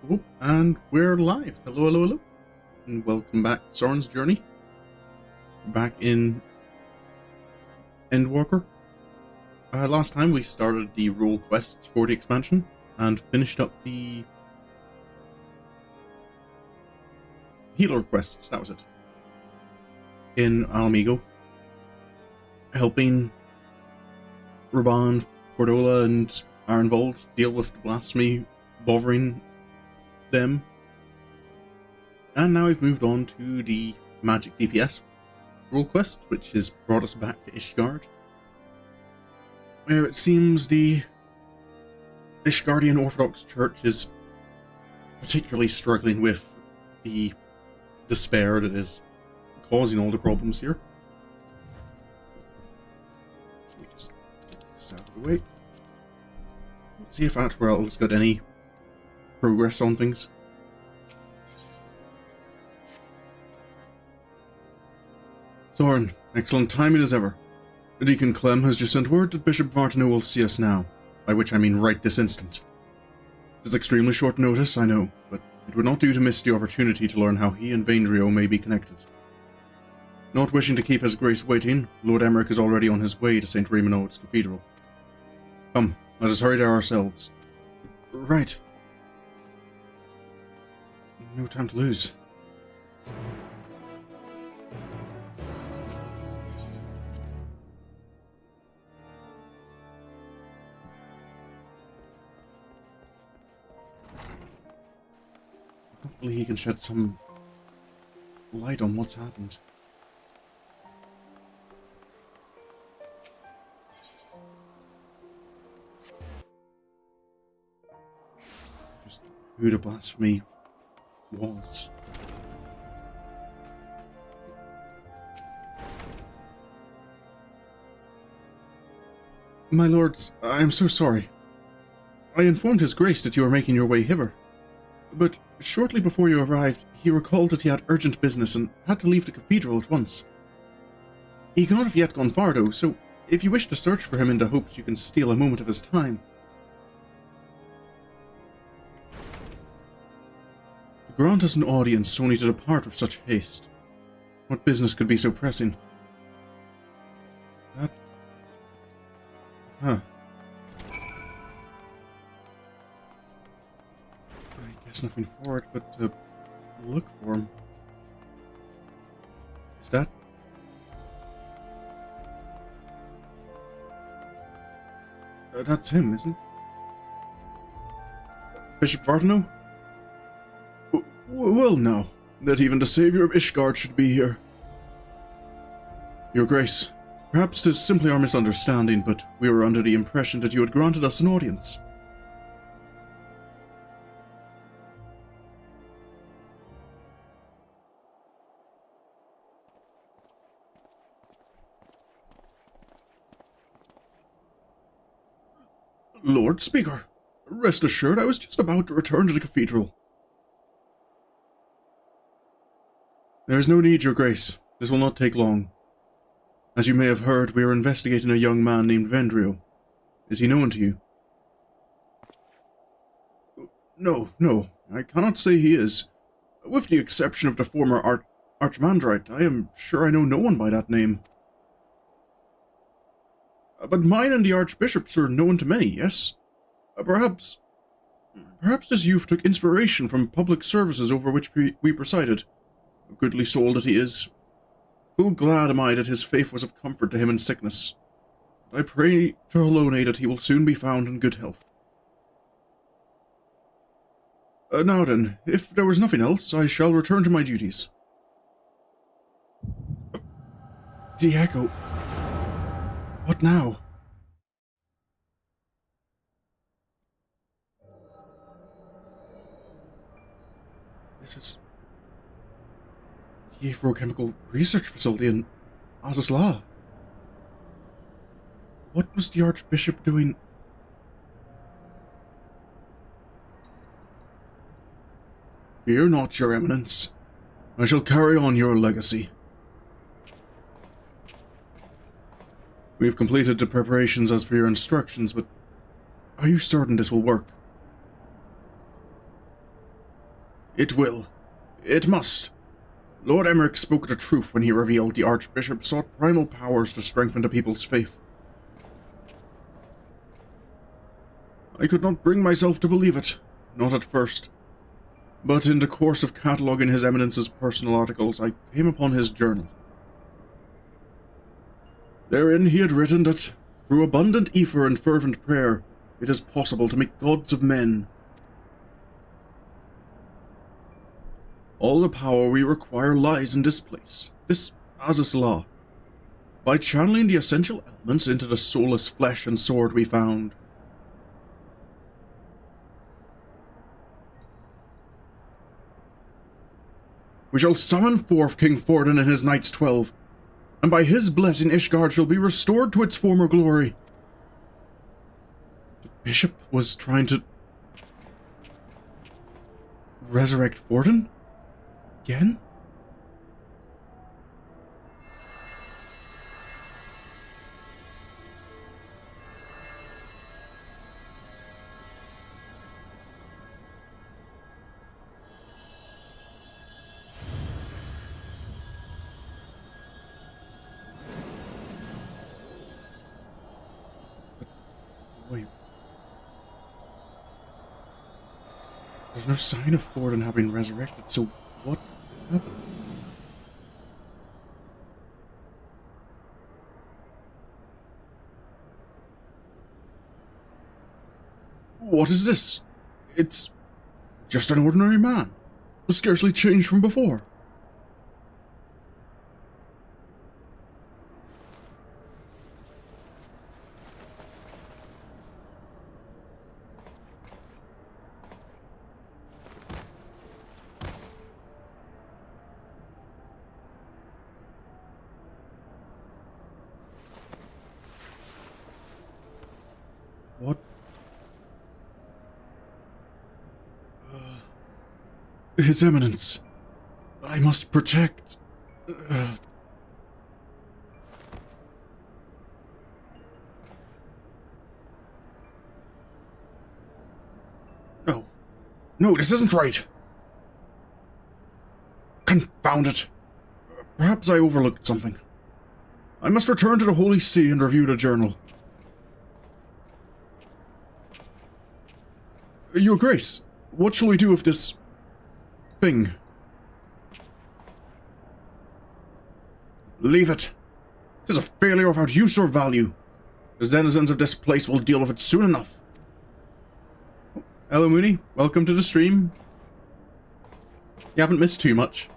Oh, and we're live. Hello, hello, hello. And welcome back to Sorin's Journey. Back in Endwalker. Last time we started the role quests for the expansion and finished up the healer quests, that was it. In Mhigo. Helping Raban, Fordola and Arenvold deal with the Blasphemy bothering them. And now we've moved on to the magic DPS role quest, which has brought us back to Ishgard, where it seems the Ishgardian Orthodox Church is particularly struggling with the despair that is causing all the problems here. Let me just get this out of the way. Let's see if Atwell's got any progress on things. Sorin, excellent timing as ever. Deacon Clem has just sent word that Bishop Vartano will see us now, by which I mean right this instant. It is extremely short notice, I know, but it would not do to miss the opportunity to learn how he and Vaindrio may be connected. Not wishing to keep His Grace waiting, Lord Emmerich is already on his way to St. Remonaud's Cathedral. Come, let us hurry there ourselves. Right. No time to lose. Hopefully he can shed some light on what's happened. Just who the Blasphemy was. My lords, I am so sorry. I informed His Grace that you were making your way hither, but shortly before you arrived, he recalled that he had urgent business and had to leave the cathedral at once. He cannot have yet gone far, though, so if you wish to search for him in the hopes you can steal a moment of his time. Grant us an audience only to depart with such haste. What business could be so pressing? That... Huh. I guess nothing for it but to look for him. Is that... that's him, isn't it? Bishop Vartano? Well, no. That even the savior of Ishgard should be here. Your Grace, perhaps 'tis simply our misunderstanding, but we were under the impression that you had granted us an audience. Lord Speaker, rest assured I was just about to return to the cathedral. There is no need, Your Grace. This will not take long. As you may have heard, we are investigating a young man named Vaindrio. Is he known to you? No, I cannot say he is. With the exception of the former Archmandrite, I am sure I know no one by that name. But mine and the Archbishop's are known to many, yes? Perhaps this youth took inspiration from public services over which we presided. A goodly soul that he is. Full glad am I that his faith was of comfort to him in sickness. I pray to Halone that he will soon be found in good health. Now then, if there was nothing else, I shall return to my duties. Diego. What now? This is the Aphrochemical Research Facility in Azazla. What was the Archbishop doing? Fear not, Your Eminence. I shall carry on your legacy. We have completed the preparations as per your instructions, but are you certain this will work? It will. It must. Lord Emmerich spoke the truth when he revealed the Archbishop sought primal powers to strengthen the people's faith. I could not bring myself to believe it, not at first. But in the course of cataloguing His Eminence's personal articles, I came upon his journal. Therein he had written that, through abundant ether and fervent prayer, it is possible to make gods of men. All the power we require lies in this place, this Azus Law. By channeling the essential elements into the soulless flesh and sword we found. We shall summon forth King Forden and his Knights 12, and by his blessing Ishgard shall be restored to its former glory. The bishop was trying to resurrect Forden? Again? Wait. There's no sign of Forden having resurrected, so what happened? What is this? It's just an ordinary man. Scarcely changed from before. What? His Eminence. I must protect... No. No, this isn't right. Confound it. Perhaps I overlooked something. I must return to the Holy See and review the journal. Your Grace, what shall we do with this... thing? Leave it. It is a failure without use or value. The denizens of this place will deal with it soon enough. Hello, Mooney. Welcome to the stream. You haven't missed too much.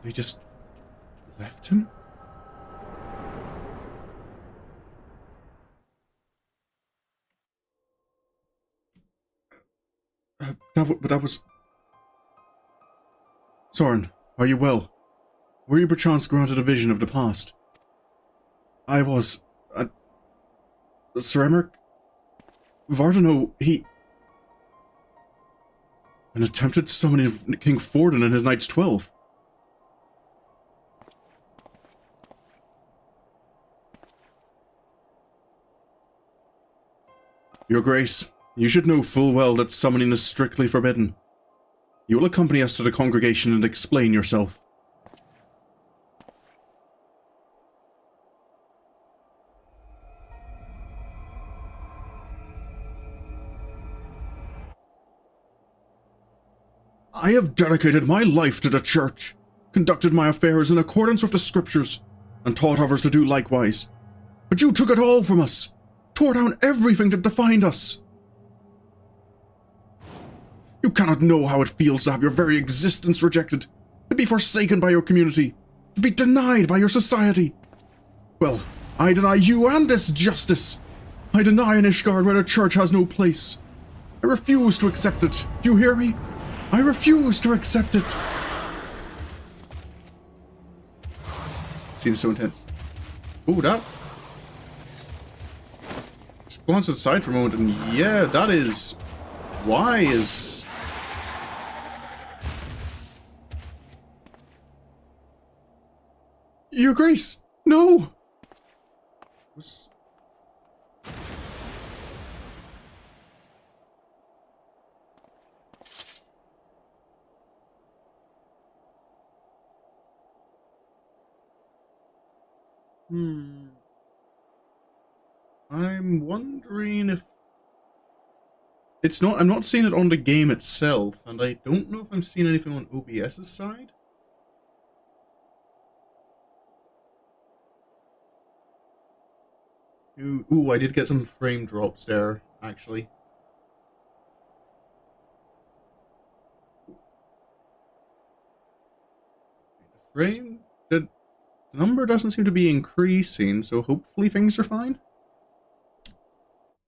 They just left him? But that was... Sorin, are you well? Were you perchance granted a vision of the past? I was... Sir Emmerich? Vardano, he... An attempted summoning of King Forden and his Knights 12. Your Grace, you should know full well that summoning is strictly forbidden. You will accompany us to the congregation and explain yourself. I have dedicated my life to the Church, conducted my affairs in accordance with the Scriptures, and taught others to do likewise. But you took it all from us, tore down everything that defined us. You cannot know how it feels to have your very existence rejected, to be forsaken by your community, to be denied by your society. Well, I deny you and this justice. I deny in Ishgard where the Church has no place. I refuse to accept it. Do you hear me? I refuse to accept it. Seems so intense. Ooh, that. Just glance aside for a moment, and yeah, that is. Why is. Your Grace, No! Was... I'm wondering if... It's not... I'm not seeing it on the game itself, and I don't know if I'm seeing anything on OBS's side. Ooh, I did get some frame drops there, actually. The number doesn't seem to be increasing, so hopefully things are fine.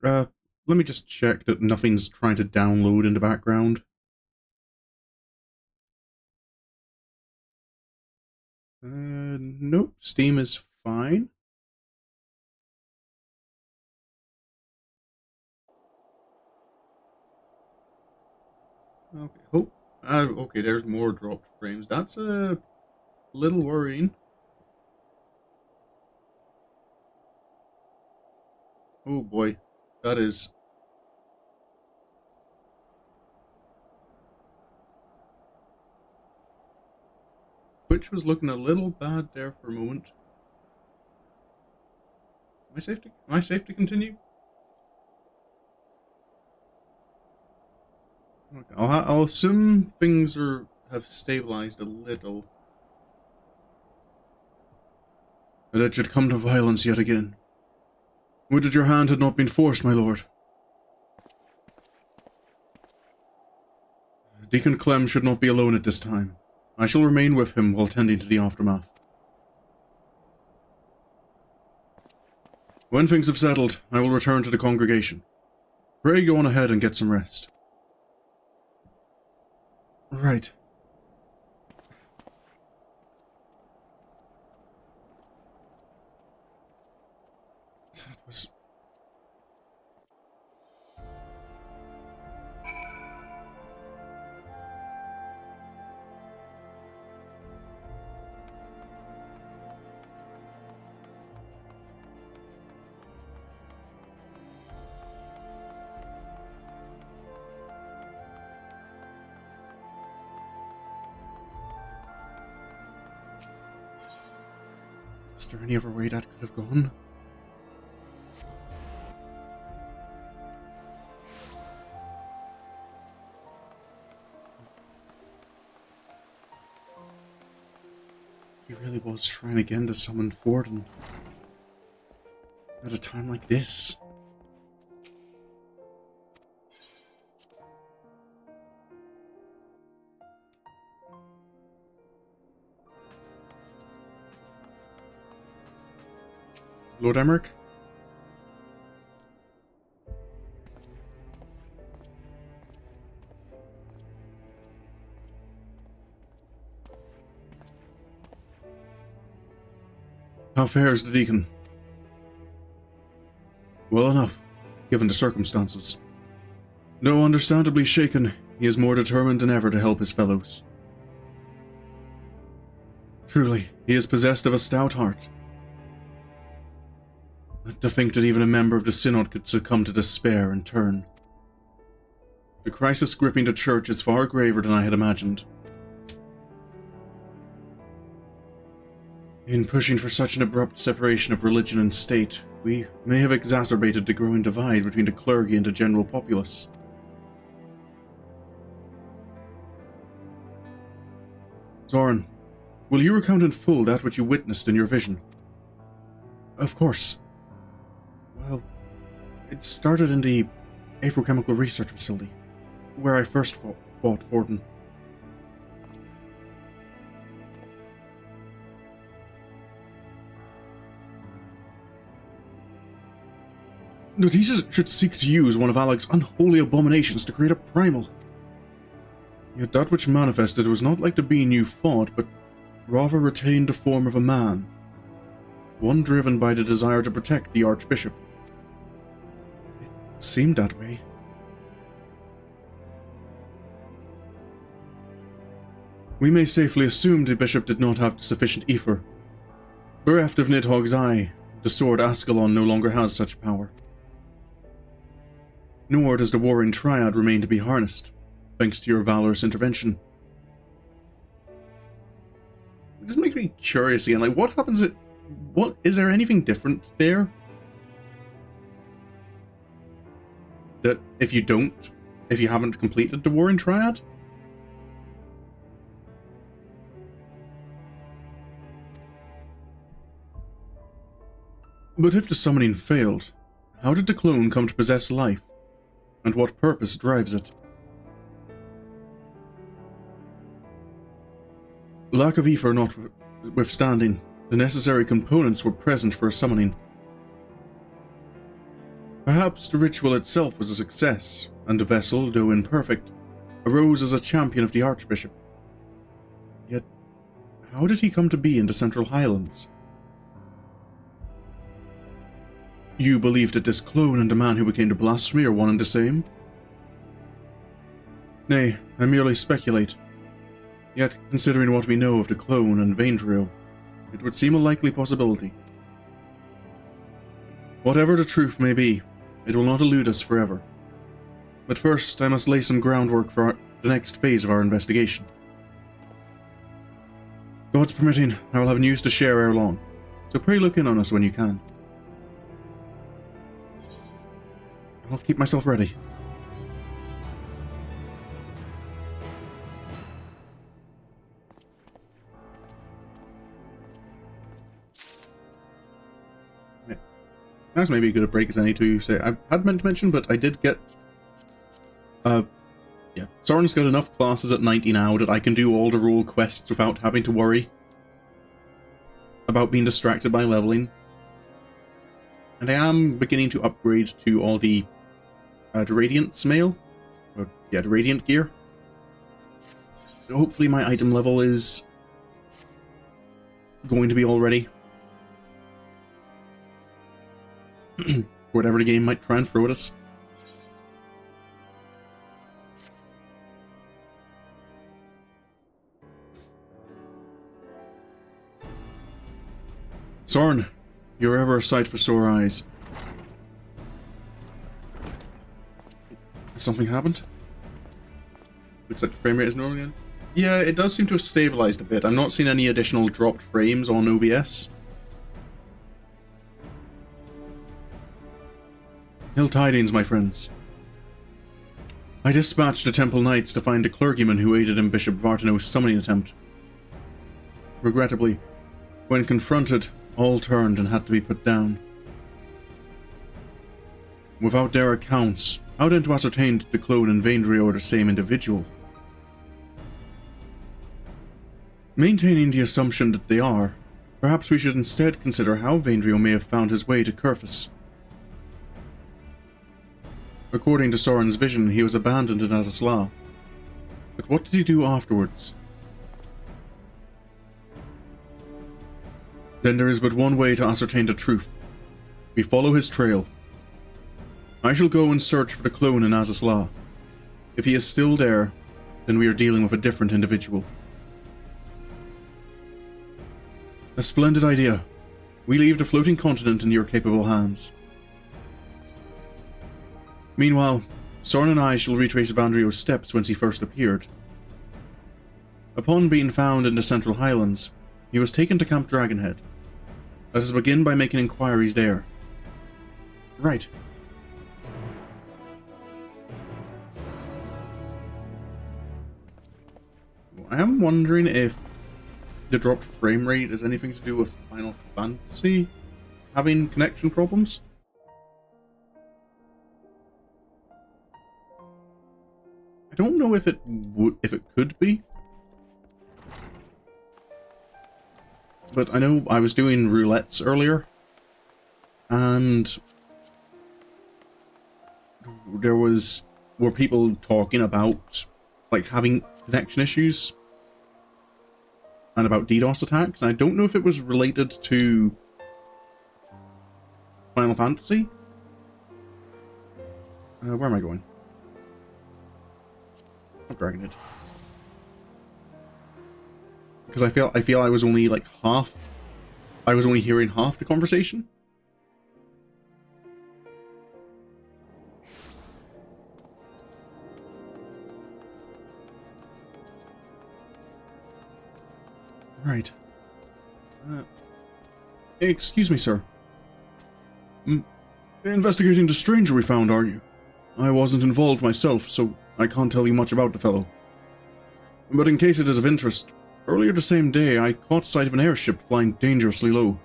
Let me just check that nothing's trying to download in the background. Nope, Steam is fine. Okay, okay, there's more dropped frames. That's a little worrying. Oh boy, that is... Twitch was looking a little bad there for a moment. Am I safe to continue? Okay, I'll assume things have stabilized a little. But it should come to violence yet again. Would that your hand had not been forced, my lord. Deacon Clem should not be alone at this time. I shall remain with him while tending to the aftermath. When things have settled, I will return to the congregation. Pray go on ahead and get some rest. Right. That was... Is there any other way that could have gone? He really was trying again to summon Forden. At a time like this. Lord Emmerich? How fares the deacon? Well enough, given the circumstances. Though understandably shaken, he is more determined than ever to help his fellows. Truly, he is possessed of a stout heart. To think that even a member of the Synod could succumb to despair and turn. The crisis gripping the Church is far graver than I had imagined. In pushing for such an abrupt separation of religion and state, we may have exacerbated the growing divide between the clergy and the general populace. Sorin, will you recount in full that which you witnessed in your vision? Of course. Well, it started in the Agrochemical Research Facility, where I first fought Forden. These should seek to use one of Alec's unholy abominations to create a primal. Yet that which manifested was not like the being you fought, but rather retained the form of a man. One driven by the desire to protect the Archbishop. It seemed that way. We may safely assume the Bishop did not have sufficient ether. Bereft of Nidhogg's eye, the sword Ascalon no longer has such power. Nor does the warring triad remain to be harnessed, thanks to your valorous intervention. It just makes me curious again, like, what happens at... What, is there anything different there? That if you haven't completed the warring triad? But if the summoning failed, how did the clone come to possess life? And what purpose drives it? Lack of ether notwithstanding, the necessary components were present for a summoning. Perhaps the ritual itself was a success, and the vessel, though imperfect, arose as a champion of the Archbishop. Yet, how did he come to be in the Central Highlands? You believe that this clone and the man who became the Blasphemy are one and the same? Nay, I merely speculate. Yet, considering what we know of the clone and Vaindrio, it would seem a likely possibility. Whatever the truth may be, it will not elude us forever. But first, I must lay some groundwork for the next phase of our investigation. God's permitting, I will have news to share ere long, so pray look in on us when you can. I'll keep myself ready. That's maybe as good a break as any to say. I had meant to mention, but I did get... yeah. Sorin's got enough classes at 90 now that I can do all the rule quests without having to worry about being distracted by leveling. And I am beginning to upgrade to all the Radiant mail. Or, yeah, the Radiant gear. So hopefully my item level is going to be all ready. Whatever the game might try and throw at us. Sorin, you're ever a sight for sore eyes. Has something happened? Looks like the frame rate is normal again. Yeah, it does seem to have stabilized a bit. I'm not seeing any additional dropped frames on OBS. Ill tidings, my friends. I dispatched the Temple Knights to find the clergyman who aided in Bishop Vartano's summoning attempt. Regrettably, when confronted, all turned and had to be put down. Without their accounts, how then to ascertain that the clone and Vaindrio are the same individual? Maintaining the assumption that they are, perhaps we should instead consider how Vaindrio may have found his way to Kurthus. According to Sorin's vision, he was abandoned in Azazla. But what did he do afterwards? Then there is but one way to ascertain the truth. We follow his trail. I shall go and search for the clone in Azazla. If he is still there, then we are dealing with a different individual. A splendid idea. We leave the floating continent in your capable hands. Meanwhile, Sorin and I shall retrace Vaindrio's steps whence he first appeared. Upon being found in the Central Highlands, he was taken to Camp Dragonhead. Let us begin by making inquiries there. Right. I am wondering if the dropped frame rate has anything to do with Final Fantasy having connection problems. I don't know if it could be, but I know I was doing roulettes earlier, and were people talking about like having connection issues and about DDoS attacks, and I don't know if it was related to Final Fantasy. Where am I going? I'm dragging it. Because I feel I was only like half I was only hearing half the conversation? Right. Excuse me, sir. Investigating the stranger we found, are you? I wasn't involved myself, so I can't tell you much about the fellow. But in case it is of interest, earlier the same day I caught sight of an airship flying dangerously low.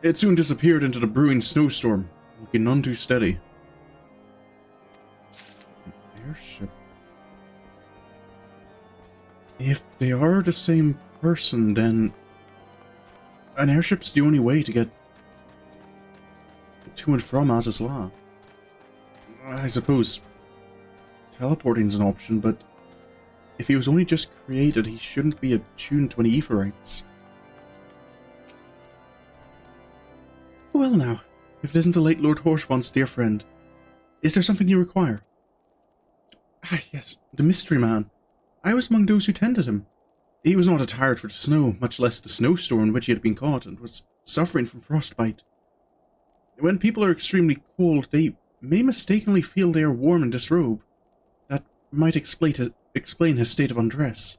It soon disappeared into the brewing snowstorm, looking none too steady. An airship? If they are the same person, then an airship's the only way to get to and from Azazla. I suppose teleporting's an option, but if he was only just created, he shouldn't be attuned to any Etheirys. Well now, if it isn't the late Lord Horshvon's dear friend, is there something you require? Ah, yes, the mystery man. I was among those who tended him. He was not attired for the snow, much less the snowstorm in which he had been caught, and was suffering from frostbite. When people are extremely cold, they may mistakenly feel they are warm in this robe. That might explain his state of undress.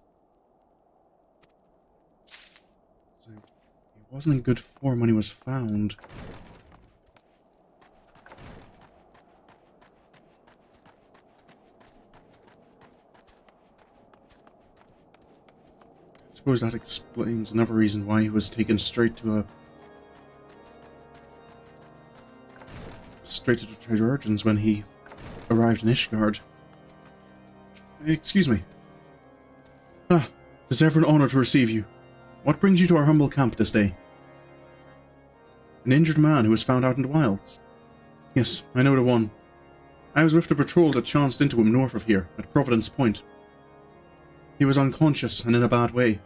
So, he wasn't in good form when he was found. I suppose that explains another reason why he was taken straight to the Trigurgens when he arrived in Ishgard. Excuse me. Ah, it's ever an honor to receive you. What brings you to our humble camp this day? An injured man who was found out in the wilds. Yes, I know the one. I was with the patrol that chanced into him north of here, at Providence Point. He was unconscious and in a bad way.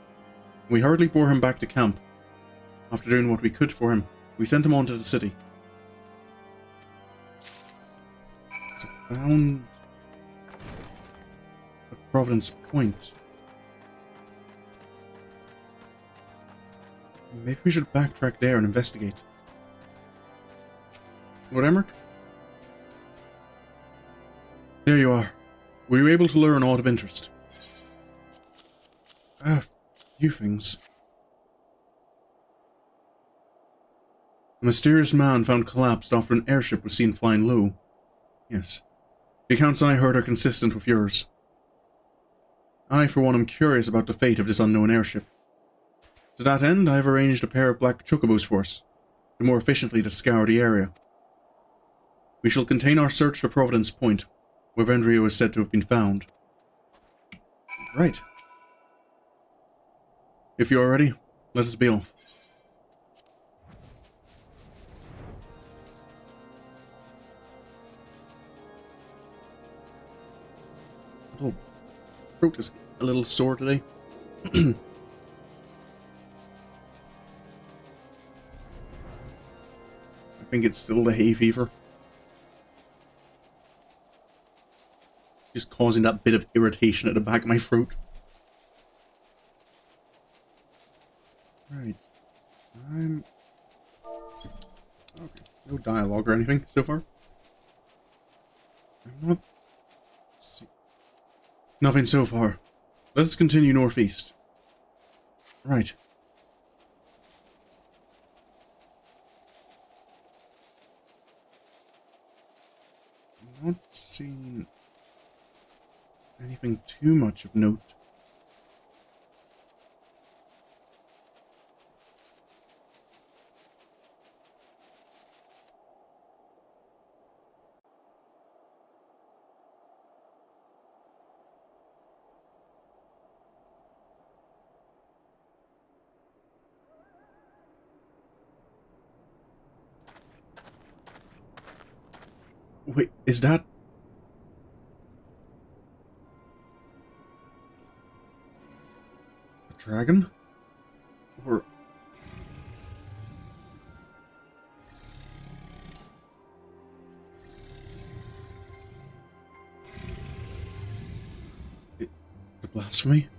We hurriedly bore him back to camp. After doing what we could for him, we sent him on to the city. So found at Providence Point. Maybe we should backtrack there and investigate. Lord Emmerich? There you are. Were you able to learn aught of interest? A few things. A mysterious man found collapsed after an airship was seen flying low. Yes. The accounts I heard are consistent with yours. I, for one, am curious about the fate of this unknown airship. To that end, I have arranged a pair of black chocobos for us, to more efficiently scour the area. We shall contain our search to Providence Point, where Vendrio is said to have been found. Right. If you are ready, let us be off. Oh, throat is a little sore today. I think it's still the hay fever. Just causing that bit of irritation at the back of my throat. Right. Okay. No dialogue or anything so far. I'm not... Nothing so far. Let us continue northeast. Right. I'm not seeing anything too much of note. Wait, is that... a dragon? Or... the blasphemy?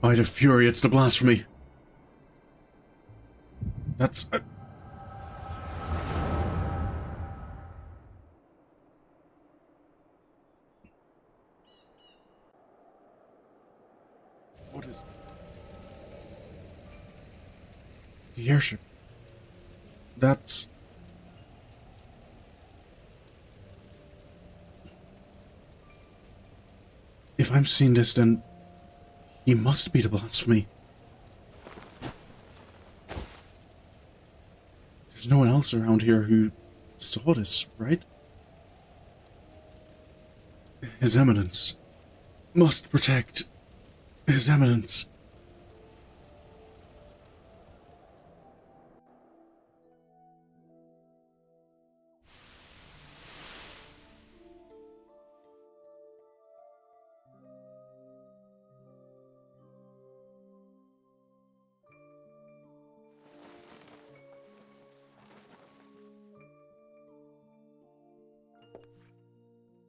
By the fury, it's the blasphemy! That's... What is... The airship. That's... If I'm seeing this, then he must be the Blasphemy. There's no one else around here who saw this, right? His Eminence must protect His Eminence.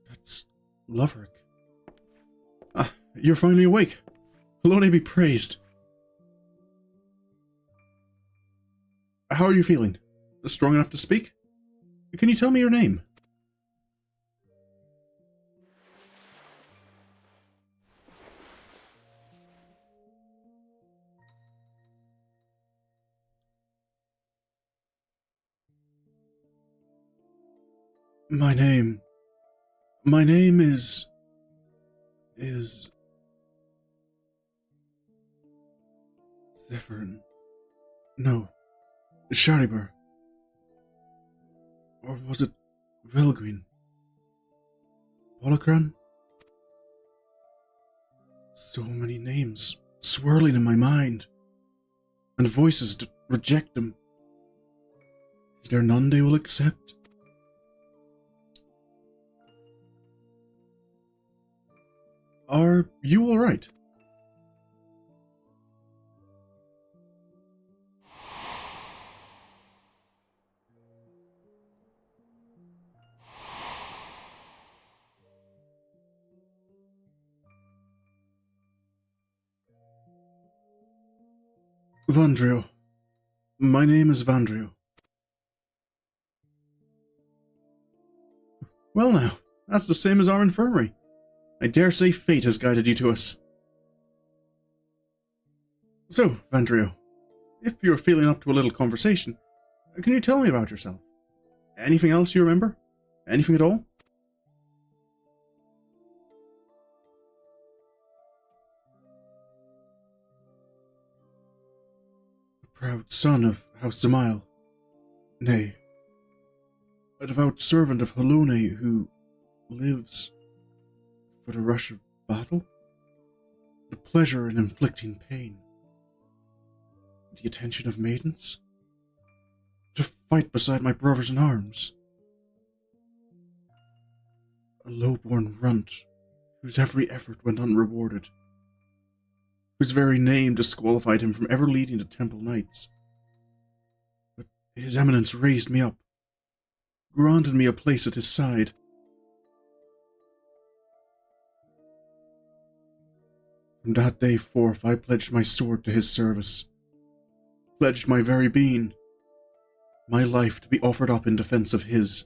That's Loverick. Ah, you're finally awake. Halone be praised. How are you feeling? Strong enough to speak? Can you tell me your name? My name is Zephyrin. No, Shariber. Or was it Vilgrin? Holocron? So many names swirling in my mind, and voices that reject them. Is there none they will accept? Are you all right? Vandrio. My name is Vandrio. Well now, that's the same as our infirmary. I dare say fate has guided you to us. So, Vandrio, if you're feeling up to a little conversation, can you tell me about yourself? Anything else you remember? Anything at all? A proud son of House Zamail. Nay, a devout servant of Halone who lives for the rush of battle, the pleasure in inflicting pain, the attention of maidens, to fight beside my brothers in arms, a low-born runt whose every effort went unrewarded, whose very name disqualified him from ever leading the temple knights. But His Eminence raised me up, granted me a place at his side. From that day forth, I pledged my sword to his service, pledged my very being, my life to be offered up in defense of his.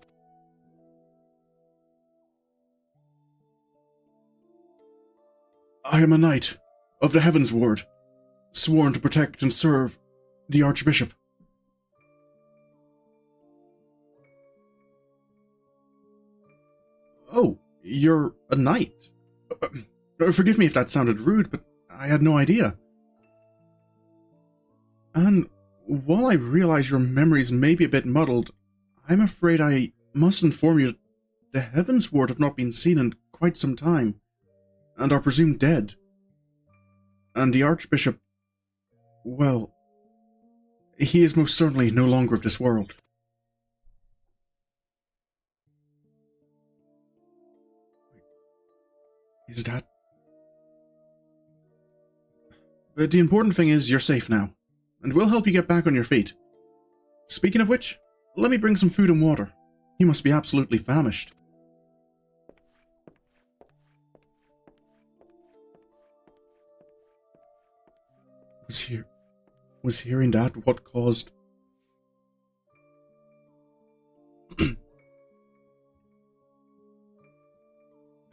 I am a knight of the Heavens Ward, sworn to protect and serve the Archbishop. Oh, you're a knight? Forgive me if that sounded rude, but I had no idea. And while I realize your memories may be a bit muddled, I'm afraid I must inform you that the Heavens Ward have not been seen in quite some time, and are presumed dead. And the Archbishop, well, he is most certainly no longer of this world. Is that... But the important thing is you're safe now, and we'll help you get back on your feet. Speaking of which, let me bring some food and water. You must be absolutely famished. Was hearing that what caused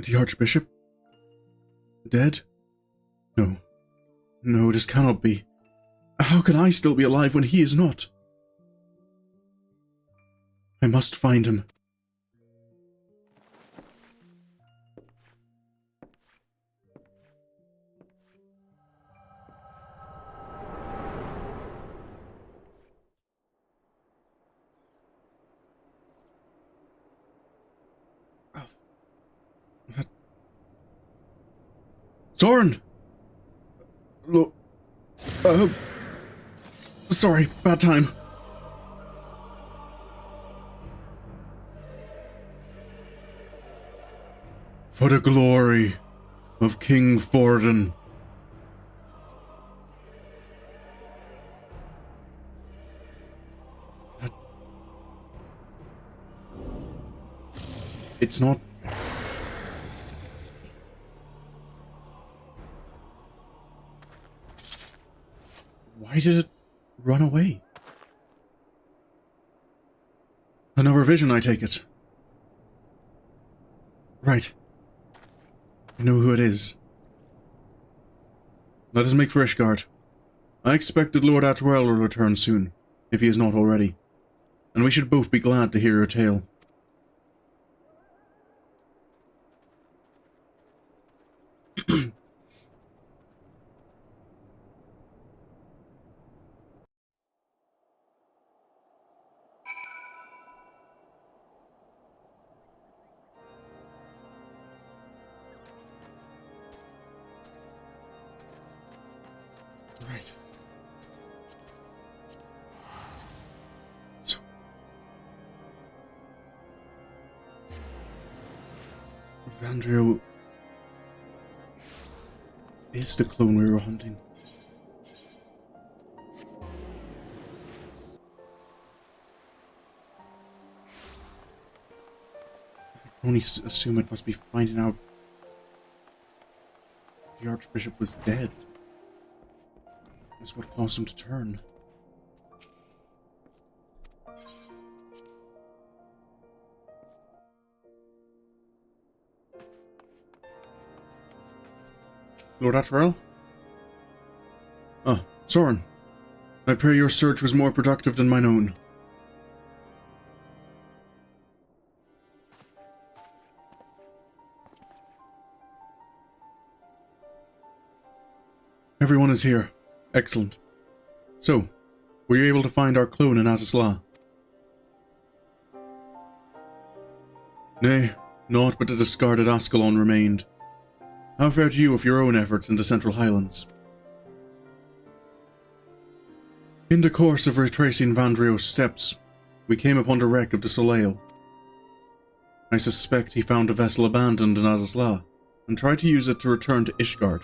The Archbishop? Dead? No. No, this cannot be. How can I still be alive when he is not? I must find him. Sorin! Look. Sorry, bad time. For the glory of King Forden. It's not... Why did it run away? Another vision, I take it. Right. I know who it is. Let us make for Ishgard. I expect that Lord Atwell will return soon, if he is not already. And we should both be glad to hear your tale. Right. So... Vandrio... is the clone we were hunting. I can only assume it must be finding out the Archbishop was dead. That's what caused him to turn. Lord Atwell? Ah, Sorin. I pray your search was more productive than mine own. Everyone is here. Excellent. So, were you able to find our clone in Azazla? Nay, naught but the discarded Ascalon remained. How fared you with your own efforts in the Central Highlands? In the course of retracing Vandrio's steps, we came upon the wreck of the Soleil. I suspect he found a vessel abandoned in Azazla, and tried to use it to return to Ishgard.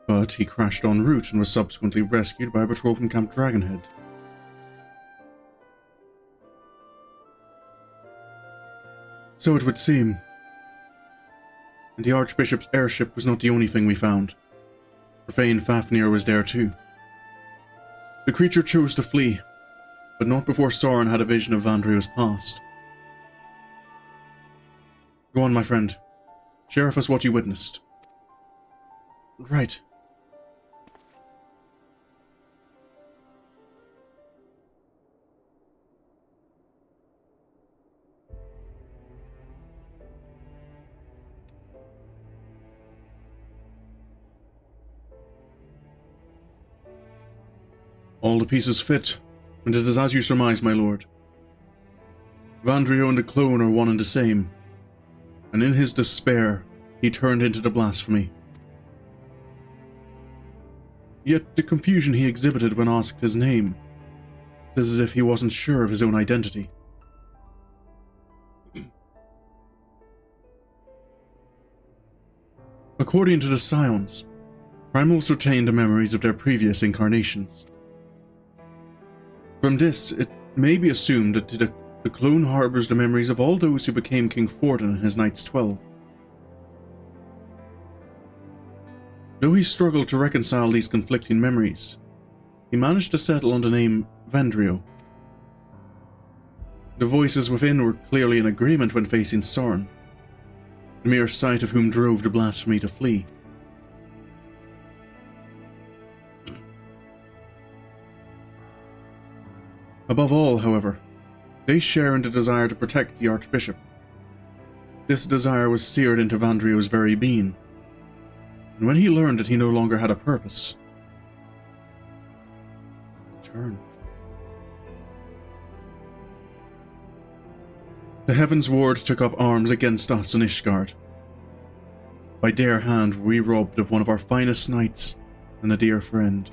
But he crashed en route and was subsequently rescued by a patrol from Camp Dragonhead. So it would seem. And the Archbishop's airship was not the only thing we found. Profane Fafnir was there too. The creature chose to flee, but not before Sorin had a vision of Vandrio's past. Go on, my friend. Share with us what you witnessed. Right. All the pieces fit, and it is as you surmise, my lord. Vandrio and the clone are one and the same, and in his despair, he turned into the Blasphemy. Yet the confusion he exhibited when asked his name, it is as if he wasn't sure of his own identity. According to the Scions, primals retain the memories of their previous incarnations. From this, it may be assumed that the clone harbors the memories of all those who became King Forden in his Knights 12. Though he struggled to reconcile these conflicting memories, he managed to settle on the name Vandrio. The voices within were clearly in agreement when facing Sorin, the mere sight of whom drove the Blasphemy to flee. Above all, however, they share in the desire to protect the Archbishop. This desire was seared into Vandrio's very being, and when he learned that he no longer had a purpose, he turned. The Heavens Ward took up arms against us in Ishgard. By their hand were we robbed of one of our finest knights and a dear friend.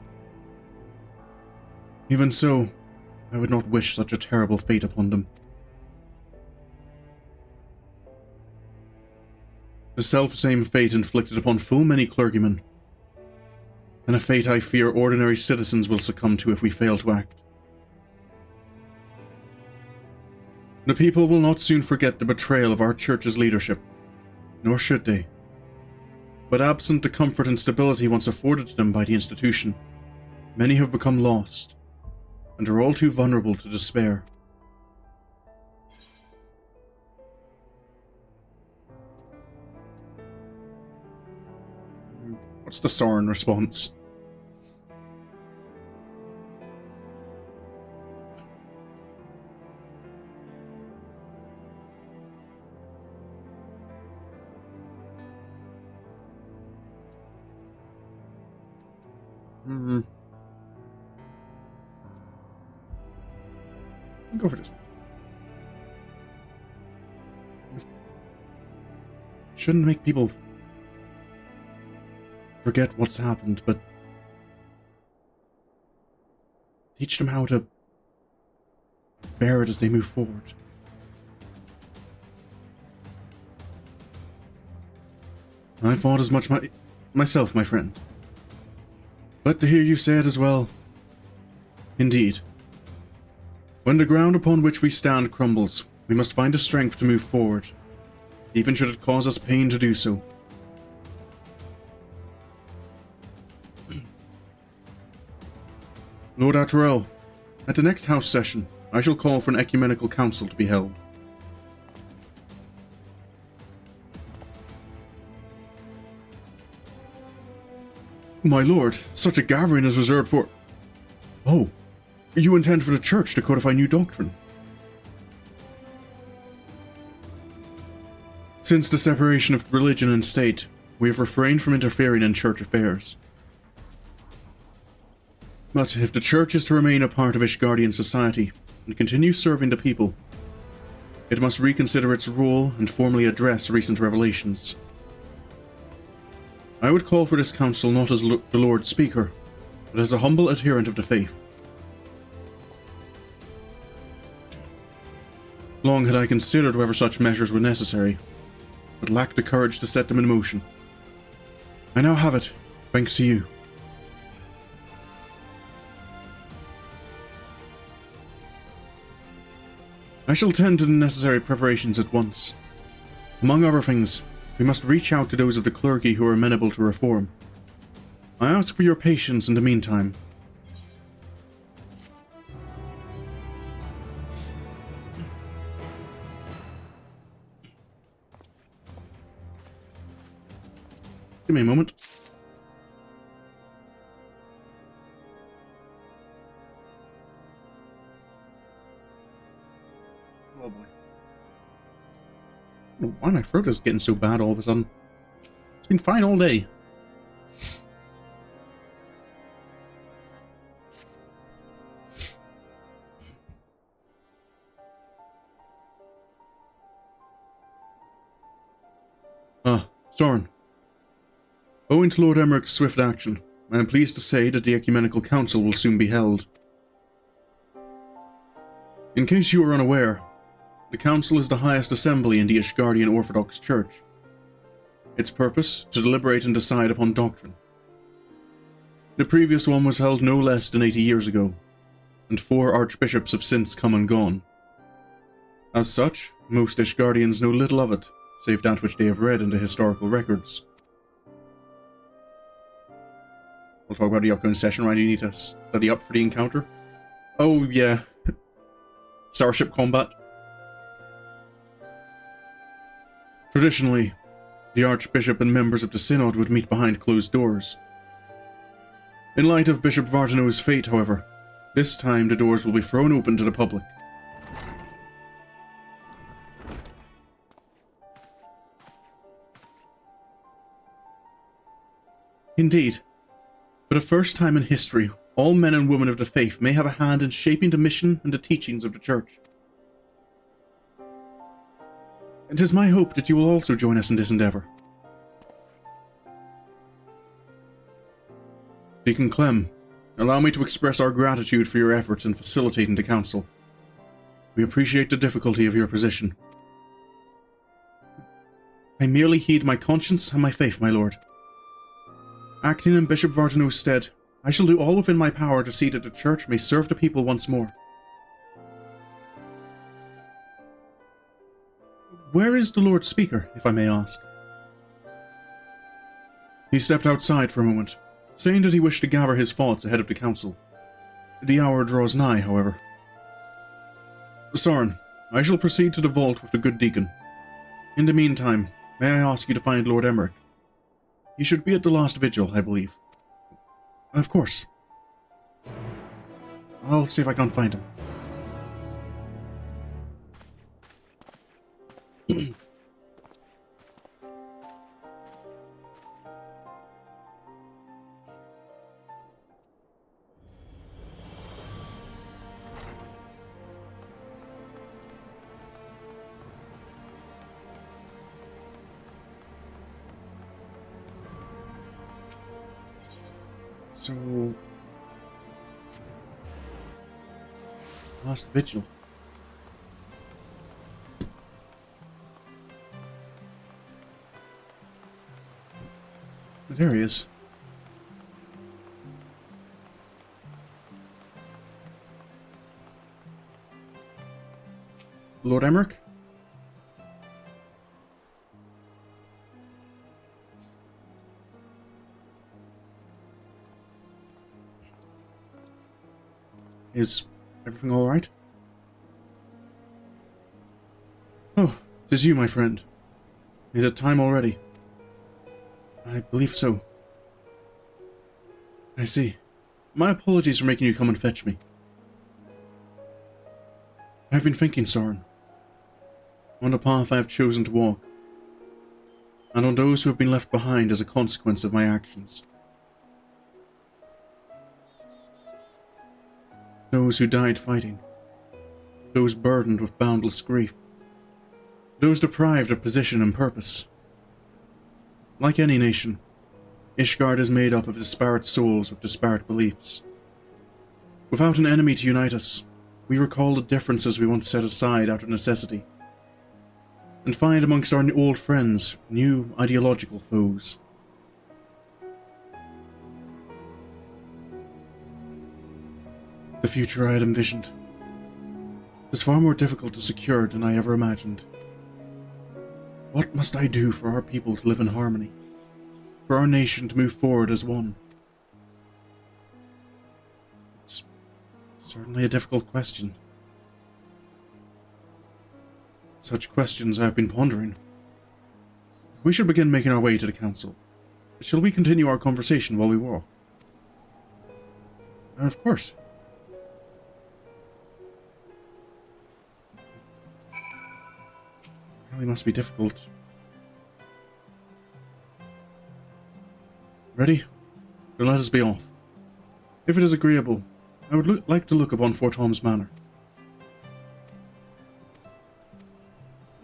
Even so, I would not wish such a terrible fate upon them. The self-same fate inflicted upon full many clergymen, and a fate I fear ordinary citizens will succumb to if we fail to act. The people will not soon forget the betrayal of our church's leadership, nor should they. But absent the comfort and stability once afforded to them by the institution, many have become lost, and are all too vulnerable to despair. What's the Sorin response? Go for this. Shouldn't make people forget what's happened, but teach them how to bear it as they move forward. I fought as much myself, my friend. But to hear you say it as well, indeed. When the ground upon which we stand crumbles, we must find the strength to move forward, even should it cause us pain to do so. Lord Attarel, at the next house session, I shall call for an ecumenical council to be held. My lord, such a gathering is reserved for... Oh, you intend for the church to codify new doctrine? Since the separation of religion and state, we have refrained from interfering in church affairs. But if the church is to remain a part of Ishgardian society and continue serving the people, it must reconsider its role and formally address recent revelations. I would call for this council not as the Lord Speaker, but as a humble adherent of the faith. Long had I considered whether such measures were necessary, but lacked the courage to set them in motion. I now have it, thanks to you. I shall tend to the necessary preparations at once. Among other things, we must reach out to those of the clergy who are amenable to reform. I ask for your patience in the meantime. Give me a moment. Oh boy. Why my throat is getting so bad all of a sudden? It's been fine all day. Sorin. Owing to Lord Emmerich's swift action, I am pleased to say that the Ecumenical Council will soon be held. In case you are unaware, the Council is the highest assembly in the Ishgardian Orthodox Church. Its purpose, to deliberate and decide upon doctrine. The previous one was held no less than 80 years ago, and 4 archbishops have since come and gone. As such, most Ishgardians know little of it, save that which they have read in the historical records. We'll talk about the upcoming session, right? You need to study up for the encounter? Oh, yeah. Starship combat. Traditionally, the Archbishop and members of the Synod would meet behind closed doors. In light of Bishop Vartano's fate, however, this time the doors will be thrown open to the public. Indeed, for the first time in history, all men and women of the faith may have a hand in shaping the mission and the teachings of the Church. It is my hope that you will also join us in this endeavor. Deacon Clem, allow me to express our gratitude for your efforts in facilitating the council. We appreciate the difficulty of your position. I merely heed my conscience and my faith, my lord. Acting in Bishop Vartano's stead, I shall do all within my power to see that the Church may serve the people once more. Where is the Lord Speaker, if I may ask? He stepped outside for a moment, saying that he wished to gather his thoughts ahead of the council. The hour draws nigh, however. Sorin, I shall proceed to the vault with the good deacon. In the meantime, may I ask you to find Lord Emmerich? He should be at the last vigil, I believe. Of course. I'll see if I can find him. So, last vigil. There he is. Lord Emmerich? Is everything all right? Oh, 'tis you, my friend. Is it time already? I believe so. I see. My apologies for making you come and fetch me. I've been thinking, Sorin, on the path I have chosen to walk, and on those who have been left behind as a consequence of my actions. Those who died fighting, those burdened with boundless grief, those deprived of position and purpose. Like any nation, Ishgard is made up of disparate souls with disparate beliefs. Without an enemy to unite us, we recall the differences we once set aside out of necessity, and find amongst our old friends new ideological foes. The future I had envisioned is far more difficult to secure than I ever imagined. What must I do for our people to live in harmony? For our nation to move forward as one? It's certainly a difficult question. Such questions I have been pondering. We should begin making our way to the council. Shall we continue our conversation while we walk? Of course. Really must be difficult. Ready? Then let us be off. If it is agreeable, I would like to look upon Fort Holmes Manor.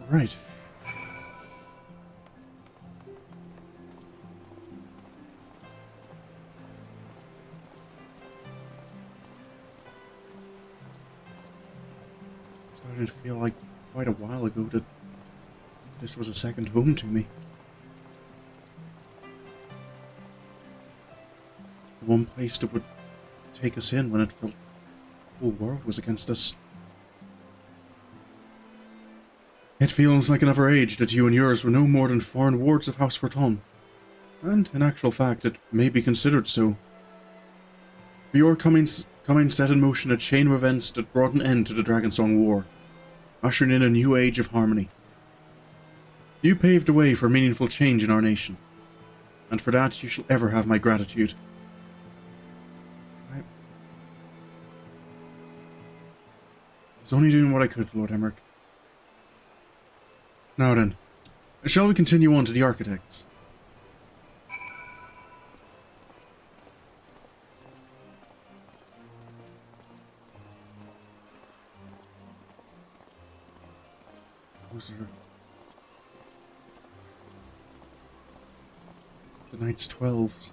Right. It's starting to feel like quite a while ago that this was a second home to me. The one place that would take us in when it felt the whole world was against us. It feels like another age that you and yours were no more than foreign wards of House Forton, and in actual fact it may be considered so. For your coming set in motion a chain of events that brought an end to the Dragonsong War, ushering in a new age of harmony. You paved the way for meaningful change in our nation, and for that you shall ever have my gratitude. I was only doing what I could, Lord Emmerich. Now then, shall we continue on to the architects? The Knights 12s.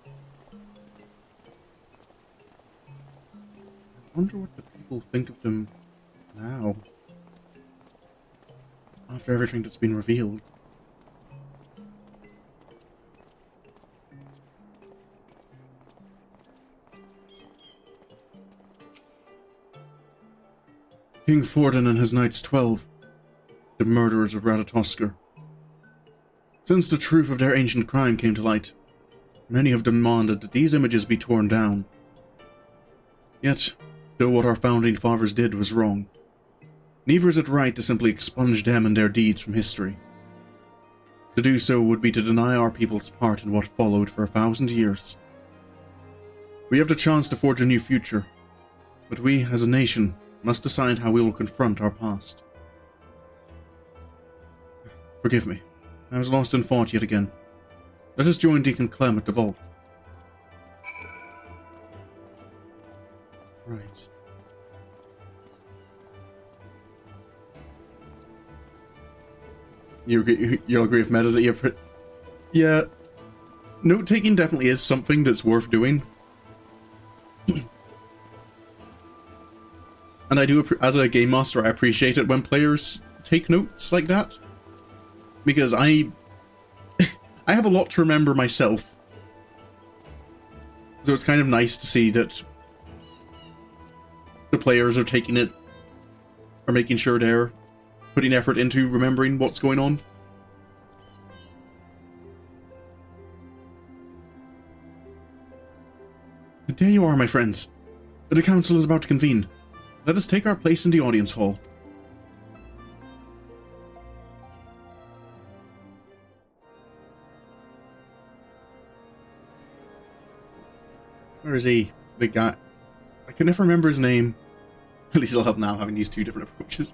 I wonder what the people think of them now, after everything that's been revealed. King Forden and his Knights 12, the murderers of Ratatoskr. Since the truth of their ancient crime came to light, many have demanded that these images be torn down. Yet, though what our founding fathers did was wrong, neither is it right to simply expunge them and their deeds from history. To do so would be to deny our people's part in what followed for 1,000 years. We have the chance to forge a new future, but we, as a nation, must decide how we will confront our past. Forgive me, I was lost in thought yet again. Let us join Deacon Clem at the vault. Right. You'll agree with Meta that you're yeah, note-taking definitely is something that's worth doing. And I do, as a game master, I appreciate it when players take notes like that. Because I have a lot to remember myself. So it's kind of nice to see that the players are taking it, are making sure they're putting effort into remembering what's going on. There you are, my friends. The council is about to convene. Let us take our place in the audience hall. Where is he? The guy. I can never remember his name. At least I'll help now, having these two different approaches.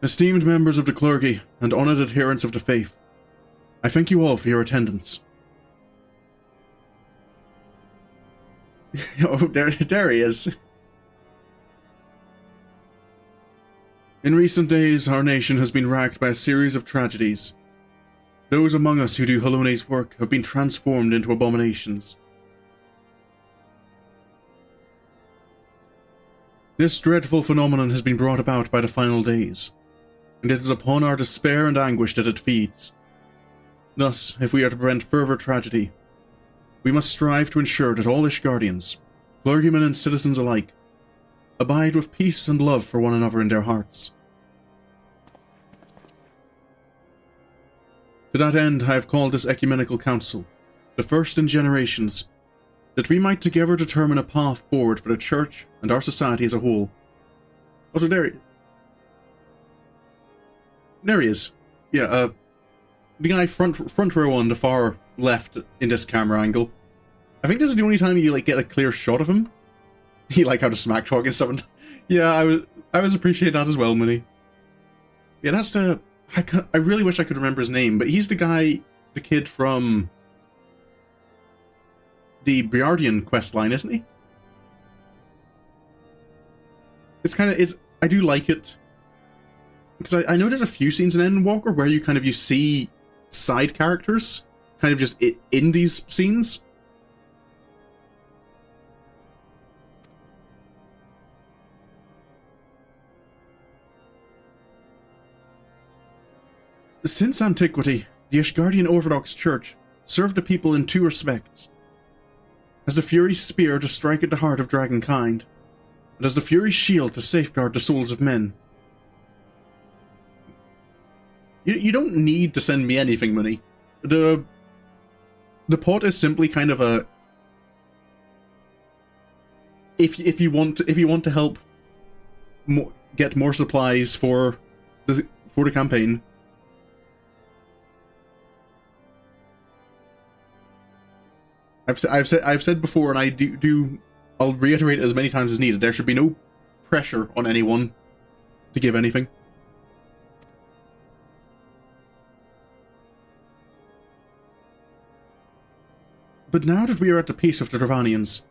Esteemed members of the clergy and honoured adherents of the faith, I thank you all for your attendance. Oh, there he is. In recent days, our nation has been racked by a series of tragedies. Those among us who do Halone's work have been transformed into abominations. This dreadful phenomenon has been brought about by the final days, and it is upon our despair and anguish that it feeds. Thus, if we are to prevent further tragedy, we must strive to ensure that all Ishgardians, clergymen and citizens alike, abide with peace and love for one another in their hearts. To that end, I have called this ecumenical council, the first in generations, that we might together determine a path forward for the Church and our society as a whole. Also, there he is. Yeah, the guy front row on the far left in this camera angle. I think this is the only time you get a clear shot of him. He how to smack talk and stuff. Yeah, I was appreciate that as well, Minnie. Yeah, that's the. I really wish I could remember his name, but he's the guy, the kid from the Briardian questline, isn't he? It's kind of I do like it because I know there's a few scenes in Endwalker where you see side characters kind of just in these scenes. Since antiquity, the Ishgardian Orthodox Church served the people in two respects. As the Fury's spear to strike at the heart of dragonkind, and as the Fury's shield to safeguard the souls of men. You don't need to send me anything, money. The pot is simply kind of a... If you want to help get more supplies for the campaign, I've said before, and I'll reiterate it as many times as needed. There should be no pressure on anyone to give anything. But now that we are at the peace with the Dravanians,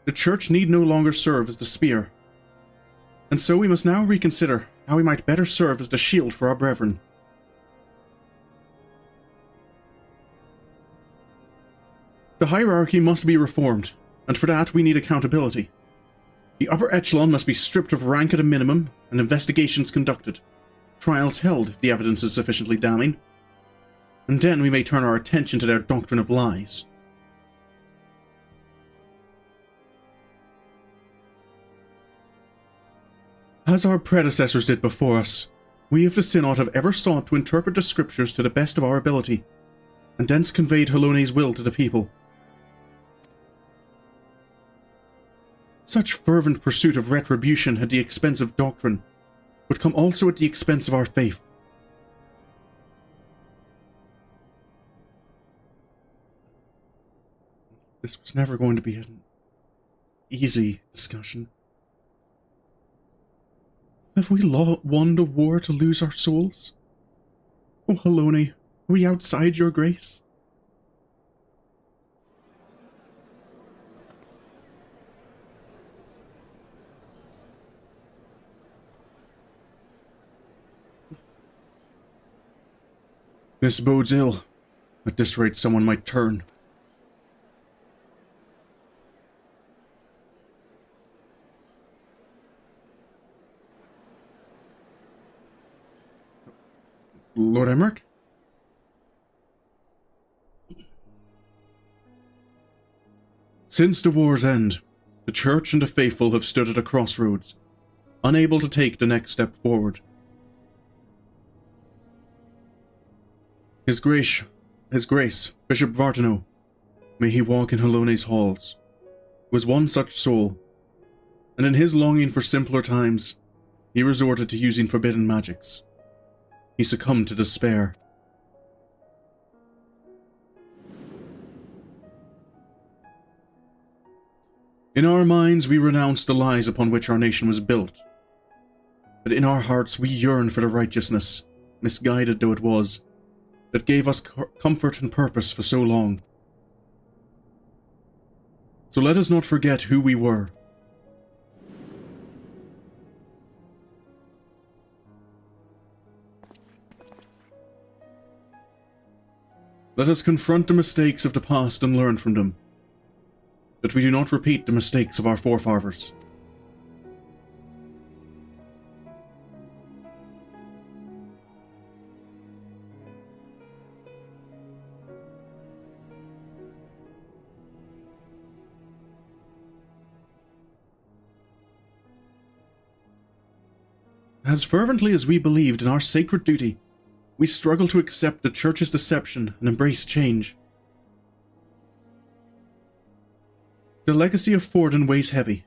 the Church need no longer serve as the spear. And so we must now reconsider how we might better serve as the shield for our brethren. The hierarchy must be reformed, and for that we need accountability. The upper echelon must be stripped of rank at a minimum, and investigations conducted, trials held if the evidence is sufficiently damning, and then we may turn our attention to their doctrine of lies. As our predecessors did before us, we of the Synod have ever sought to interpret the scriptures to the best of our ability, and thence conveyed Halone's will to the people. Such fervent pursuit of retribution at the expense of doctrine would come also at the expense of our faith. This was never going to be an easy discussion. Have we won the war to lose our souls? Oh, Halone, are we outside your grace? This bodes ill. At this rate, someone might turn. Lord Emmerich? Since the war's end, the Church and the faithful have stood at a crossroads, unable to take the next step forward. His Grace, Bishop Vartano, may he walk in Halone's halls, was one such soul, and in his longing for simpler times, he resorted to using forbidden magics. He succumbed to despair. In our minds, we renounce the lies upon which our nation was built. But in our hearts, we yearn for the righteousness, misguided though it was, that gave us comfort and purpose for so long. So let us not forget who we were. Let us confront the mistakes of the past and learn from them, that we do not repeat the mistakes of our forefathers. As fervently as we believed in our sacred duty, we struggle to accept the Church's deception and embrace change. The legacy of Forden weighs heavy,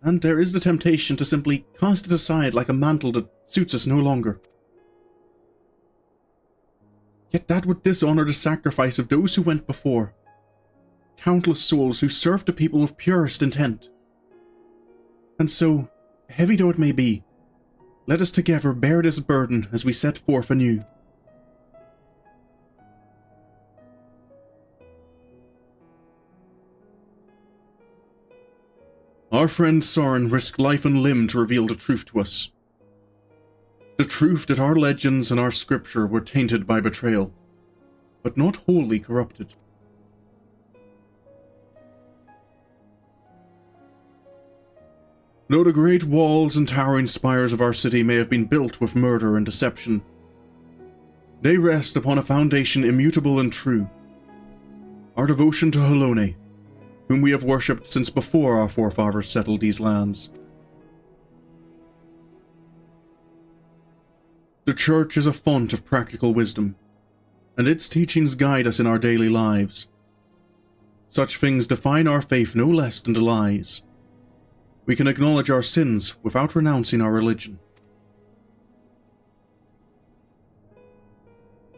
and there is the temptation to simply cast it aside like a mantle that suits us no longer. Yet that would dishonor the sacrifice of those who went before, countless souls who served the people with purest intent. And so, heavy though it may be, let us together bear this burden as we set forth anew. Our friend Sorin risked life and limb to reveal the truth to us. The truth that our legends and our scripture were tainted by betrayal, but not wholly corrupted. Though the great walls and towering spires of our city may have been built with murder and deception, they rest upon a foundation immutable and true. Our devotion to Halone, whom we have worshipped since before our forefathers settled these lands. The Church is a font of practical wisdom, and its teachings guide us in our daily lives. Such things define our faith no less than the lies. We can acknowledge our sins without renouncing our religion.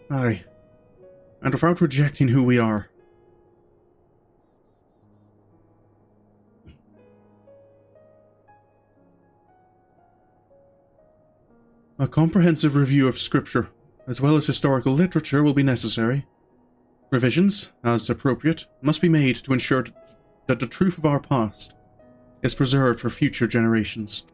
Aye, and without rejecting who we are. A comprehensive review of scripture, as well as historical literature, will be necessary. Revisions, as appropriate, must be made to ensure that the truth of our past is preserved for future generations.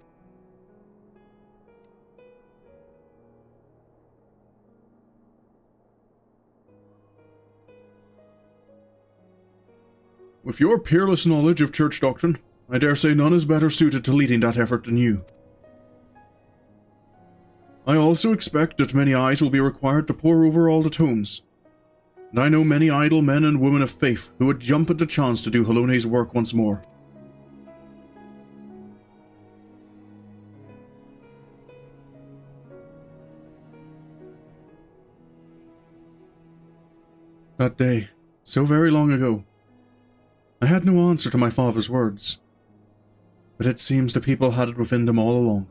With your peerless knowledge of church doctrine, I dare say none is better suited to leading that effort than you. I also expect that many eyes will be required to pore over all the tomes, and I know many idle men and women of faith who would jump at the chance to do Halone's work once more. That day, so very long ago, I had no answer to my father's words, but it seems the people had it within them all along.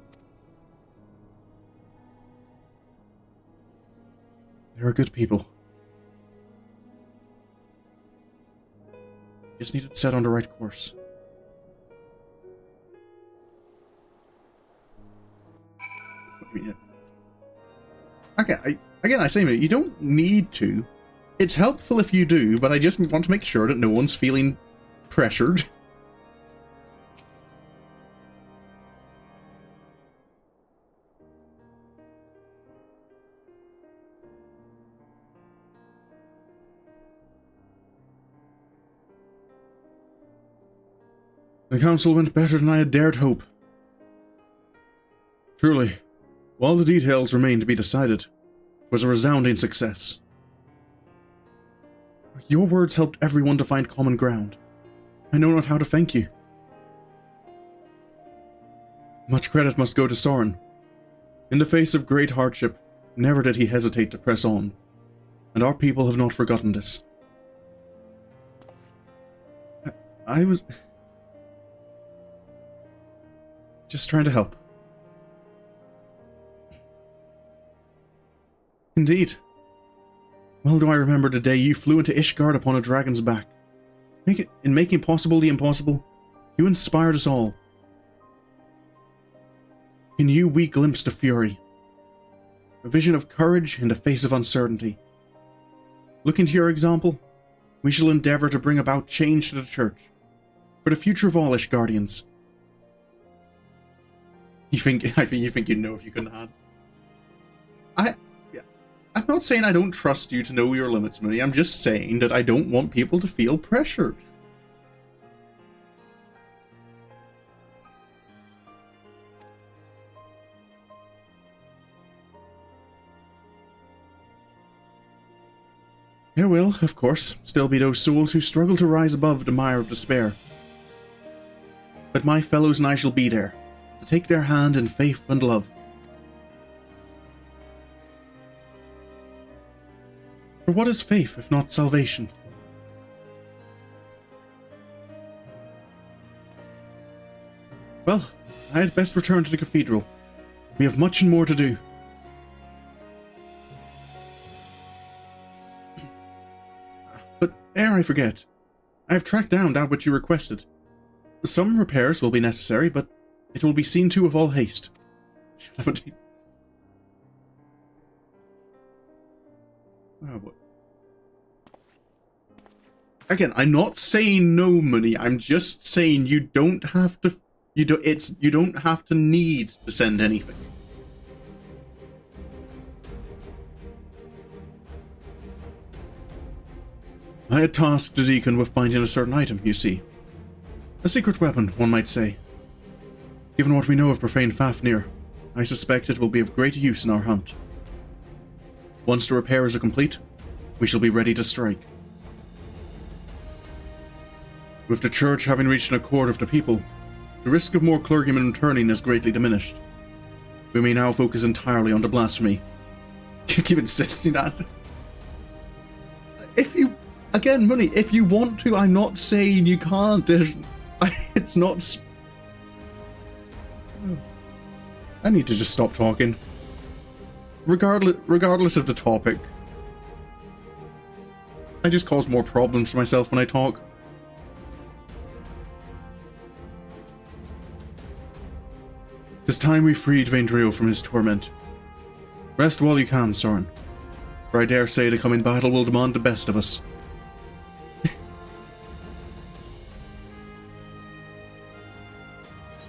They are good people. Just needed to set on the right course. Again, I say, you don't need to. It's helpful if you do, but I just want to make sure that no one's feeling pressured. The council went better than I had dared hope. Truly, while the details remained to be decided, it was a resounding success. Your words helped everyone to find common ground. I know not how to thank you. Much credit must go to Sorin. In the face of great hardship, never did he hesitate to press on, and our people have not forgotten this. I was just trying to help. Indeed. Well do I remember the day you flew into Ishgard upon a dragon's back. In making possible the impossible, you inspired us all. In you we glimpsed a fury, a vision of courage in the face of uncertainty. Looking to your example, we shall endeavour to bring about change to the Church, for the future of all Ishgardians. You think you'd know if you couldn't have? I'm not saying I don't trust you to know your limits, Mooney. I'm just saying that I don't want people to feel pressured. There will, of course, still be those souls who struggle to rise above the mire of despair. But my fellows and I shall be there, to take their hand in faith and love. For what is faith if not salvation? Well, I had best return to the cathedral. We have much and more to do. But ere I forget, I have tracked down that which you requested. Some repairs will be necessary, but it will be seen to with all haste. Oh, boy. Again, I'm not saying no money. I'm just saying you don't have to. You don't have to need to send anything. I had tasked the deacon with finding a certain item. You see, a secret weapon, one might say. Given what we know of Profane Fafnir, I suspect it will be of great use in our hunt. Once the repairs are complete, we shall be ready to strike. With the Church having reached an accord of the people, the risk of more clergymen returning is greatly diminished. We may now focus entirely on the blasphemy. You keep insisting that. If you, again, Money, if you want to, I'm not saying you can't. It's not... I need to just stop talking. Regardless of the topic. I just cause more problems for myself when I talk. Tis time we freed Vaindrio from his torment. Rest while you can, Sorin. For I dare say the coming battle will demand the best of us.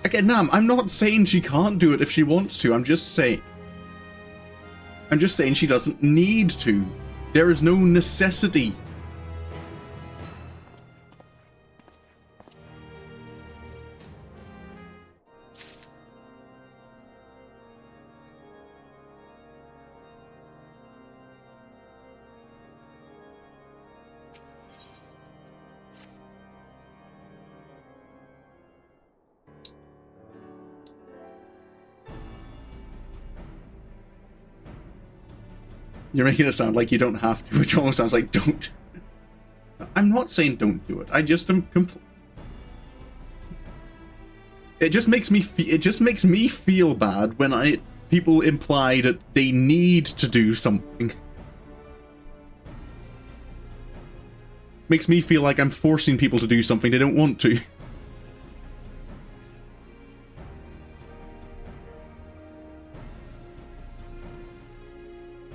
Again, Nam, I'm not saying she can't do it if she wants to. I'm just saying she doesn't need to. There is no necessity. You're making it sound like you don't have to, which almost sounds like don't. I'm not saying don't do it. I just am it just makes me feel bad when people imply that they need to do something. Makes me feel like I'm forcing people to do something they don't want to.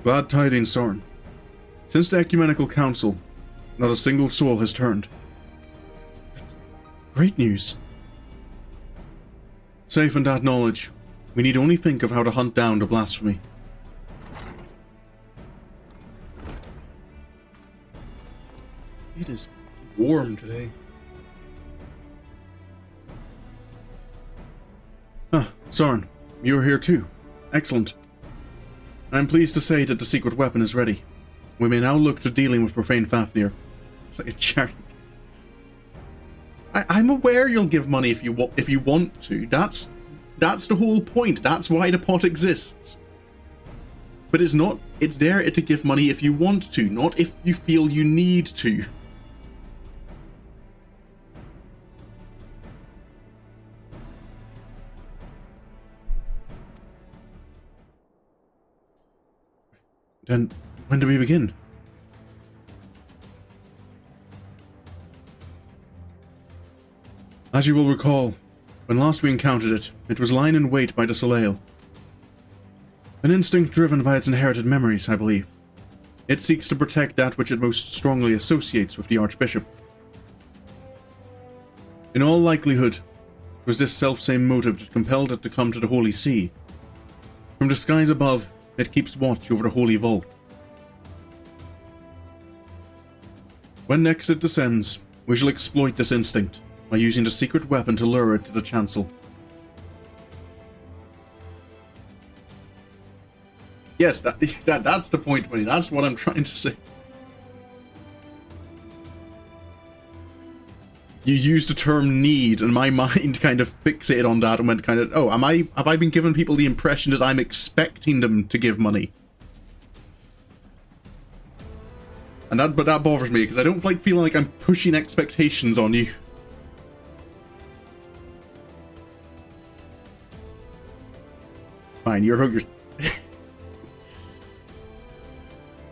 Glad tidings, Sorin. Since the Ecumenical Council, not a single soul has turned. That's great news. Safe in that knowledge, we need only think of how to hunt down the Blasphemy. It is warm today. Ah, Sorin, you're here too. Excellent. I'm pleased to say that the secret weapon is ready. We may now look to dealing with Profane Fafnir. It's like a charity. I'm aware you'll give money if you want to. That's the whole point. That's why the pot exists. But it's there to give money if you want to, not if you feel you need to. Then, when do we begin? As you will recall, when last we encountered it, it was lying in wait by the Soleil. An instinct driven by its inherited memories, I believe. It seeks to protect that which it most strongly associates with the Archbishop. In all likelihood, it was this selfsame motive that compelled it to come to the Holy See. From the skies above, it keeps watch over the Holy Vault. When next it descends, we shall exploit this instinct by using the secret weapon to lure it to the chancel. Yes, that's the point, buddy. That's what I'm trying to say. You used the term need, and my mind kind of fixated on that and went kind of, oh, have I been giving people the impression that I'm expecting them to give money? But that bothers me, because I don't like feeling like I'm pushing expectations on you. Fine, you're...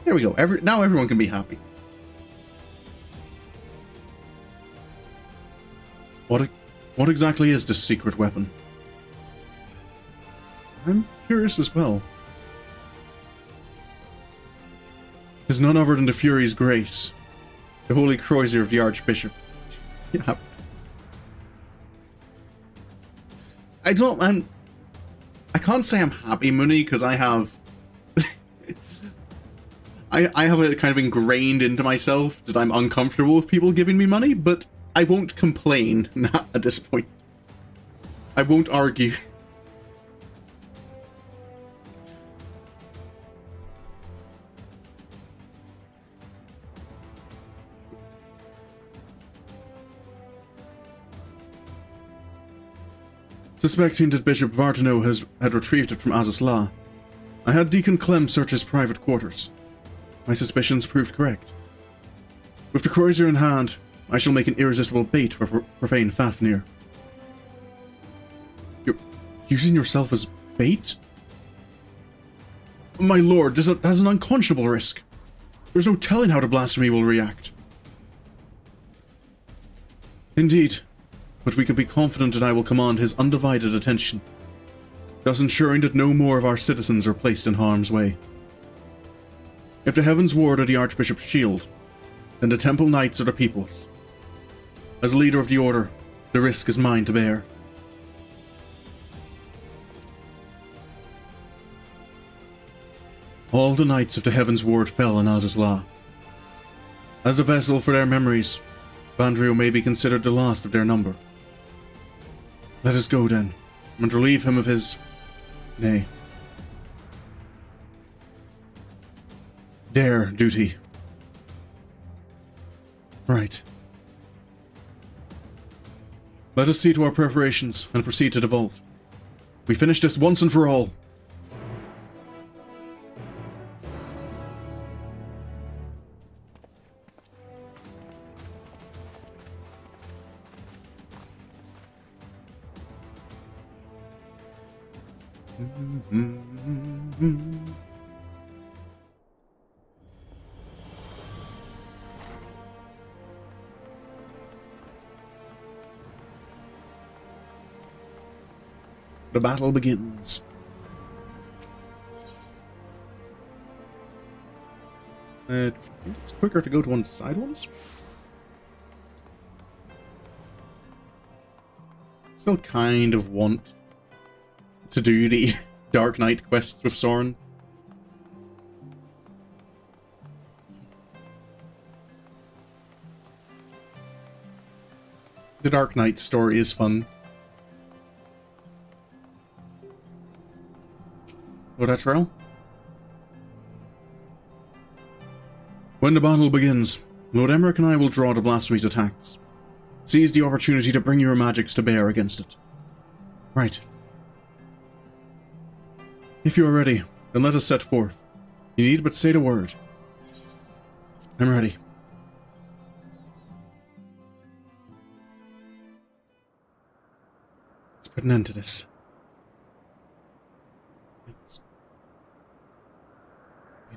There we go. Now everyone can be happy. What exactly is this secret weapon? I'm curious as well. It's none other than the Fury's Grace, the holy crozier of the Archbishop. Yeah. I can't say I'm happy, Mooney, because I have... I have it kind of ingrained into myself that I'm uncomfortable with people giving me money, but I won't complain at this point. I won't argue. Suspecting that Bishop Vartano had retrieved it from Azazla, I had Deacon Clem search his private quarters. My suspicions proved correct. With the Crozier in hand, I shall make an irresistible bait for Profane Fafnir. You're using yourself as bait? My lord, this has an unconscionable risk. There's no telling how the Blasphemy will react. Indeed, but we can be confident that I will command his undivided attention, thus ensuring that no more of our citizens are placed in harm's way. If the heavens ward are the Archbishop's shield, then the Temple Knights are the people's. As leader of the Order, the risk is mine to bear. All the Knights of the Heavens Ward fell in Azazla. As a vessel for their memories, Bandrio may be considered the last of their number. Let us go then, and relieve him of his... nay. Dare duty. Right. Let us see to our preparations and proceed to the vault. We finish this once and for all. The battle begins. It's quicker to go to one of the side ones. Still kind of want to do the Dark Knight quests with Sorin. The Dark Knight story is fun. Othard. When the battle begins, Lord Emmerich and I will draw the Blasphemy's attacks. Seize the opportunity to bring your magics to bear against it. Right. If you are ready, then let us set forth. You need but say the word. I'm ready. Let's put an end to this. It's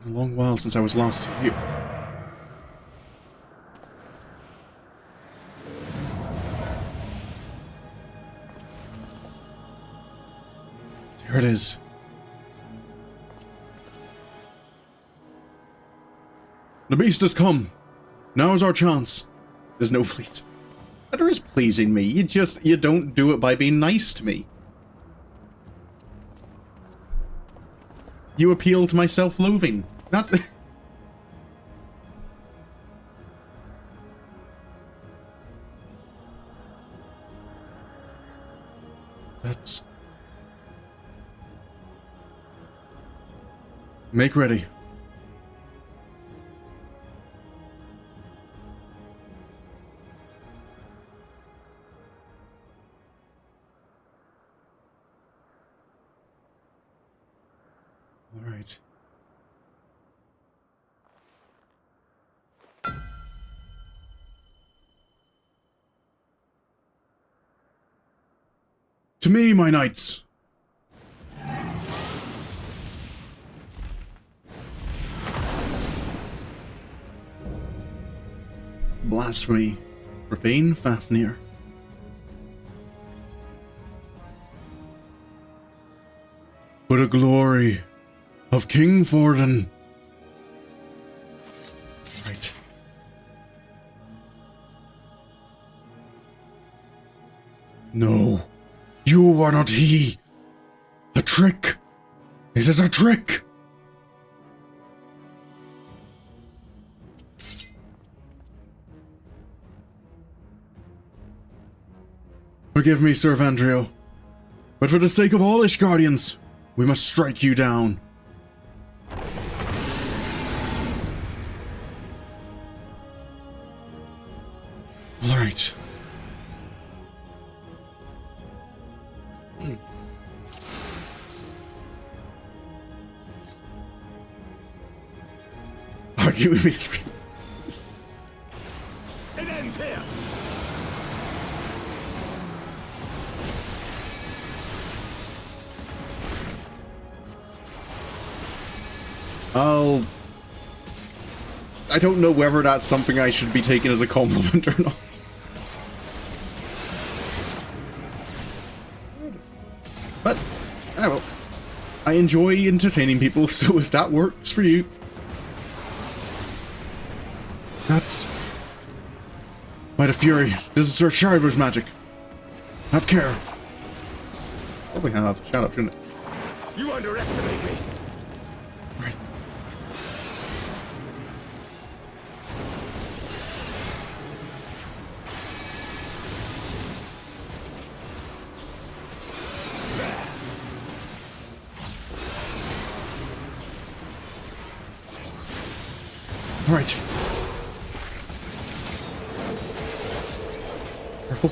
been a long while since I was last here. There it is. The beast has come. Now is our chance. There's no please. There is pleasing me. You don't do it by being nice to me. You appeal to my self-loathing. That's... That's... Make ready. All right. To me, my knights. Blasphemy, Profane Fafnir. For the glory of King Forden. Right. No, you are not he. A trick. It is a trick. Forgive me, Sir Vandrio, but for the sake of all Ishgardians, we must strike you down. All right. argue with me. It ends here. I don't know whether that's something I should be taking as a compliment or not. But, well, I enjoy entertaining people, so if that works for you, that's... By the Fury, this is Sir Shriver's magic. Have care. Probably have. Shut up, shouldn't it? You underestimate me. Right. All right. Careful.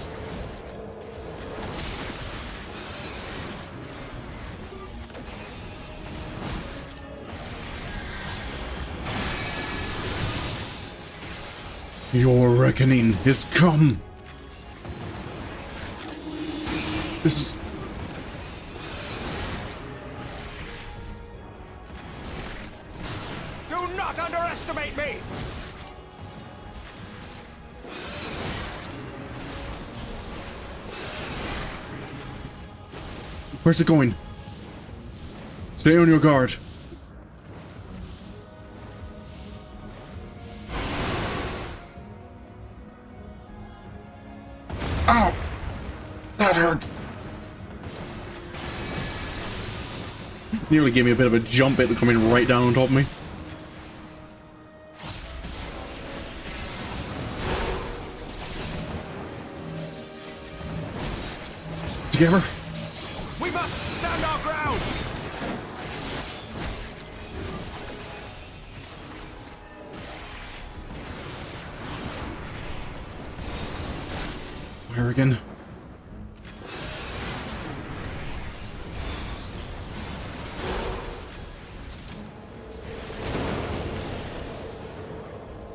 Your reckoning is come. This is... Do not underestimate me. Where's it going? Stay on your guard. Ow! That hurt. Nearly gave me a bit of a jump, it coming right down on top of me. Together. We must stand our ground. Fire again.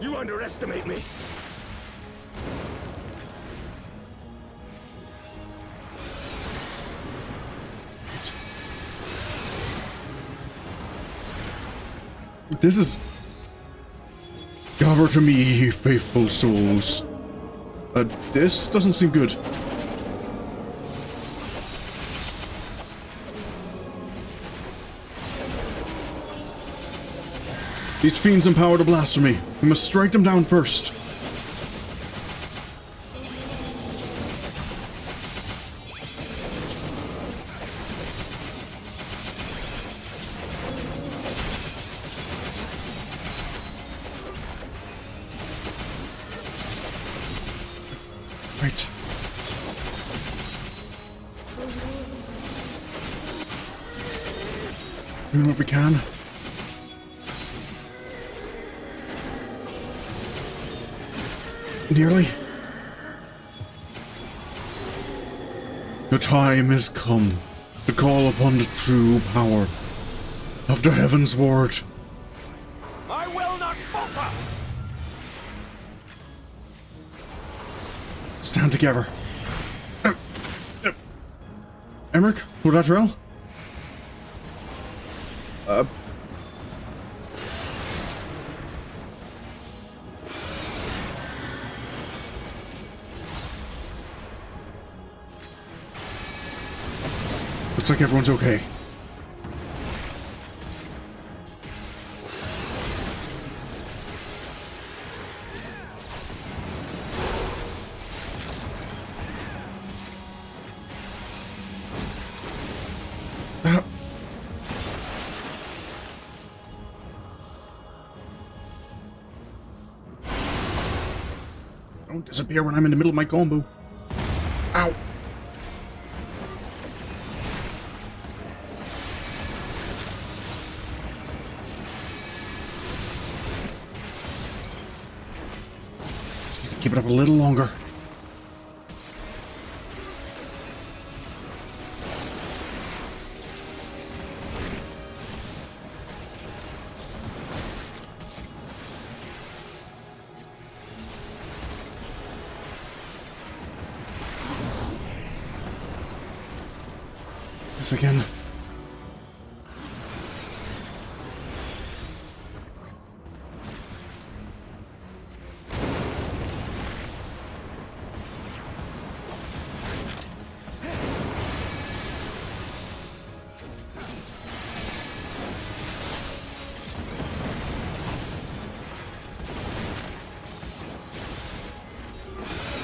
You underestimate me. This is... Gather to me, ye faithful souls. This doesn't seem good. These fiends empower the blasphemy. We must strike them down first. Right. Doing what we can. Nearly. The time is come to call upon the true power of the Heaven's Ward. I will not falter. Stand together. Emmerich, Othard. Looks like everyone's okay. Don't disappear when I'm in the middle of my combo. Ow. Just need to keep it up a little longer. this again.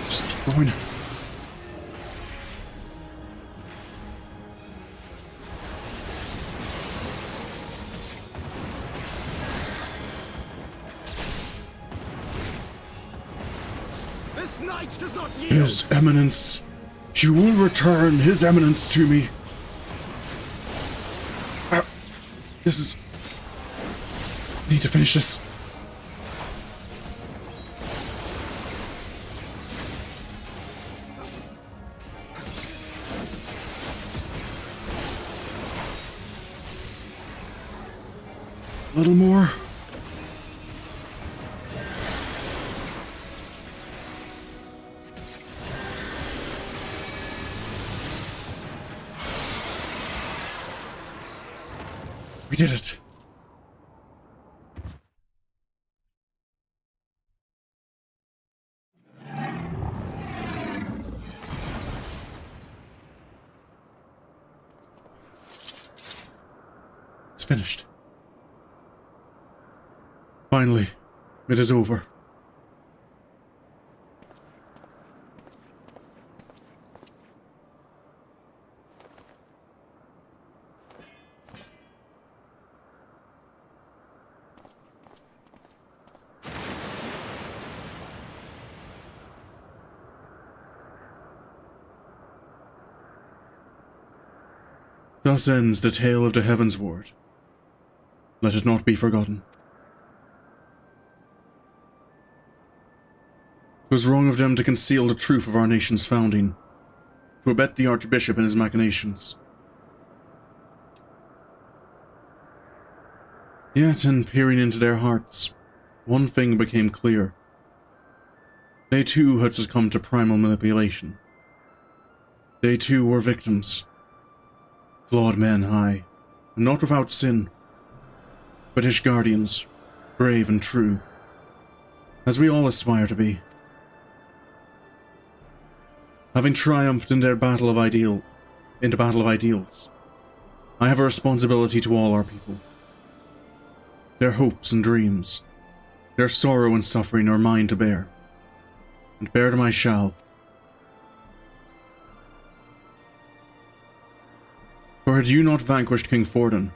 Just keep going. This knight does not yield. His Eminence. You will return His Eminence to me. This is... I need to finish this. A little more. We did it. It's finished. Finally, it is over. Thus ends the tale of the Heavens Ward. Let it not be forgotten. 'Twas wrong of them to conceal the truth of our nation's founding, to abet the Archbishop in his machinations. Yet, in peering into their hearts, one thing became clear. They too had succumbed to primal manipulation. They too were victims. Flawed men, aye, and not without sin, but Ishgardians, brave and true, as we all aspire to be. Having triumphed in the battle of ideals, I have a responsibility to all our people. Their hopes and dreams, their sorrow and suffering are mine to bear, and bear them I shall. For had you not vanquished King Forden,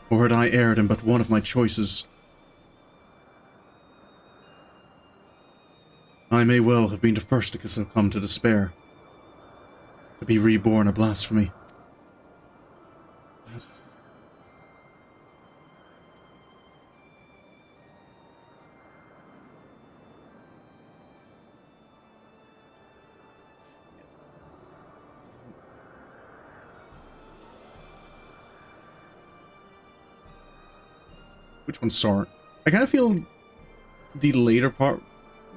or had I erred in but one of my choices, I may well have been the first to succumb to despair, to be reborn a blasphemy. Which one's Sorin? I kind of feel the later part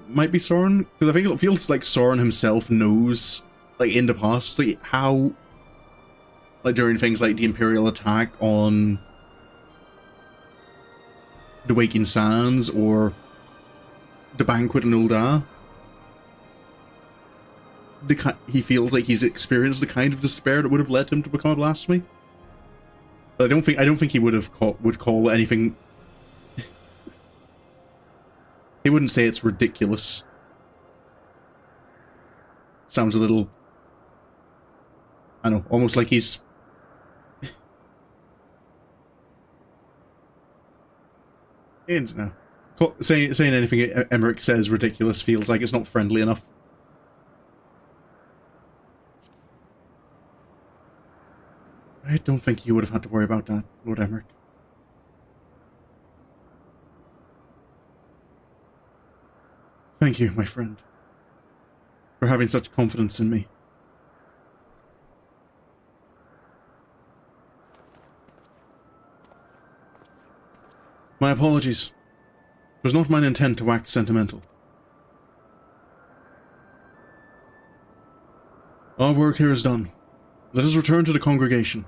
might be Sorin, because I think it feels like Sorin himself knows, like, in the past, like, how, like, during things like the Imperial attack on the Waking Sands, or the banquet in Ul'dah, he feels like he's experienced the kind of despair that would have led him to become a blasphemy. But I don't think he would call anything. He wouldn't say it's ridiculous. Sounds a little, I don't know, almost like he's... no. Saying anything Emmerich says ridiculous feels like it's not friendly enough. I don't think you would have had to worry about that, Lord Emmerich. Thank you, my friend, for having such confidence in me. My apologies. It was not mine intent to wax sentimental. Our work here is done. Let us return to the congregation.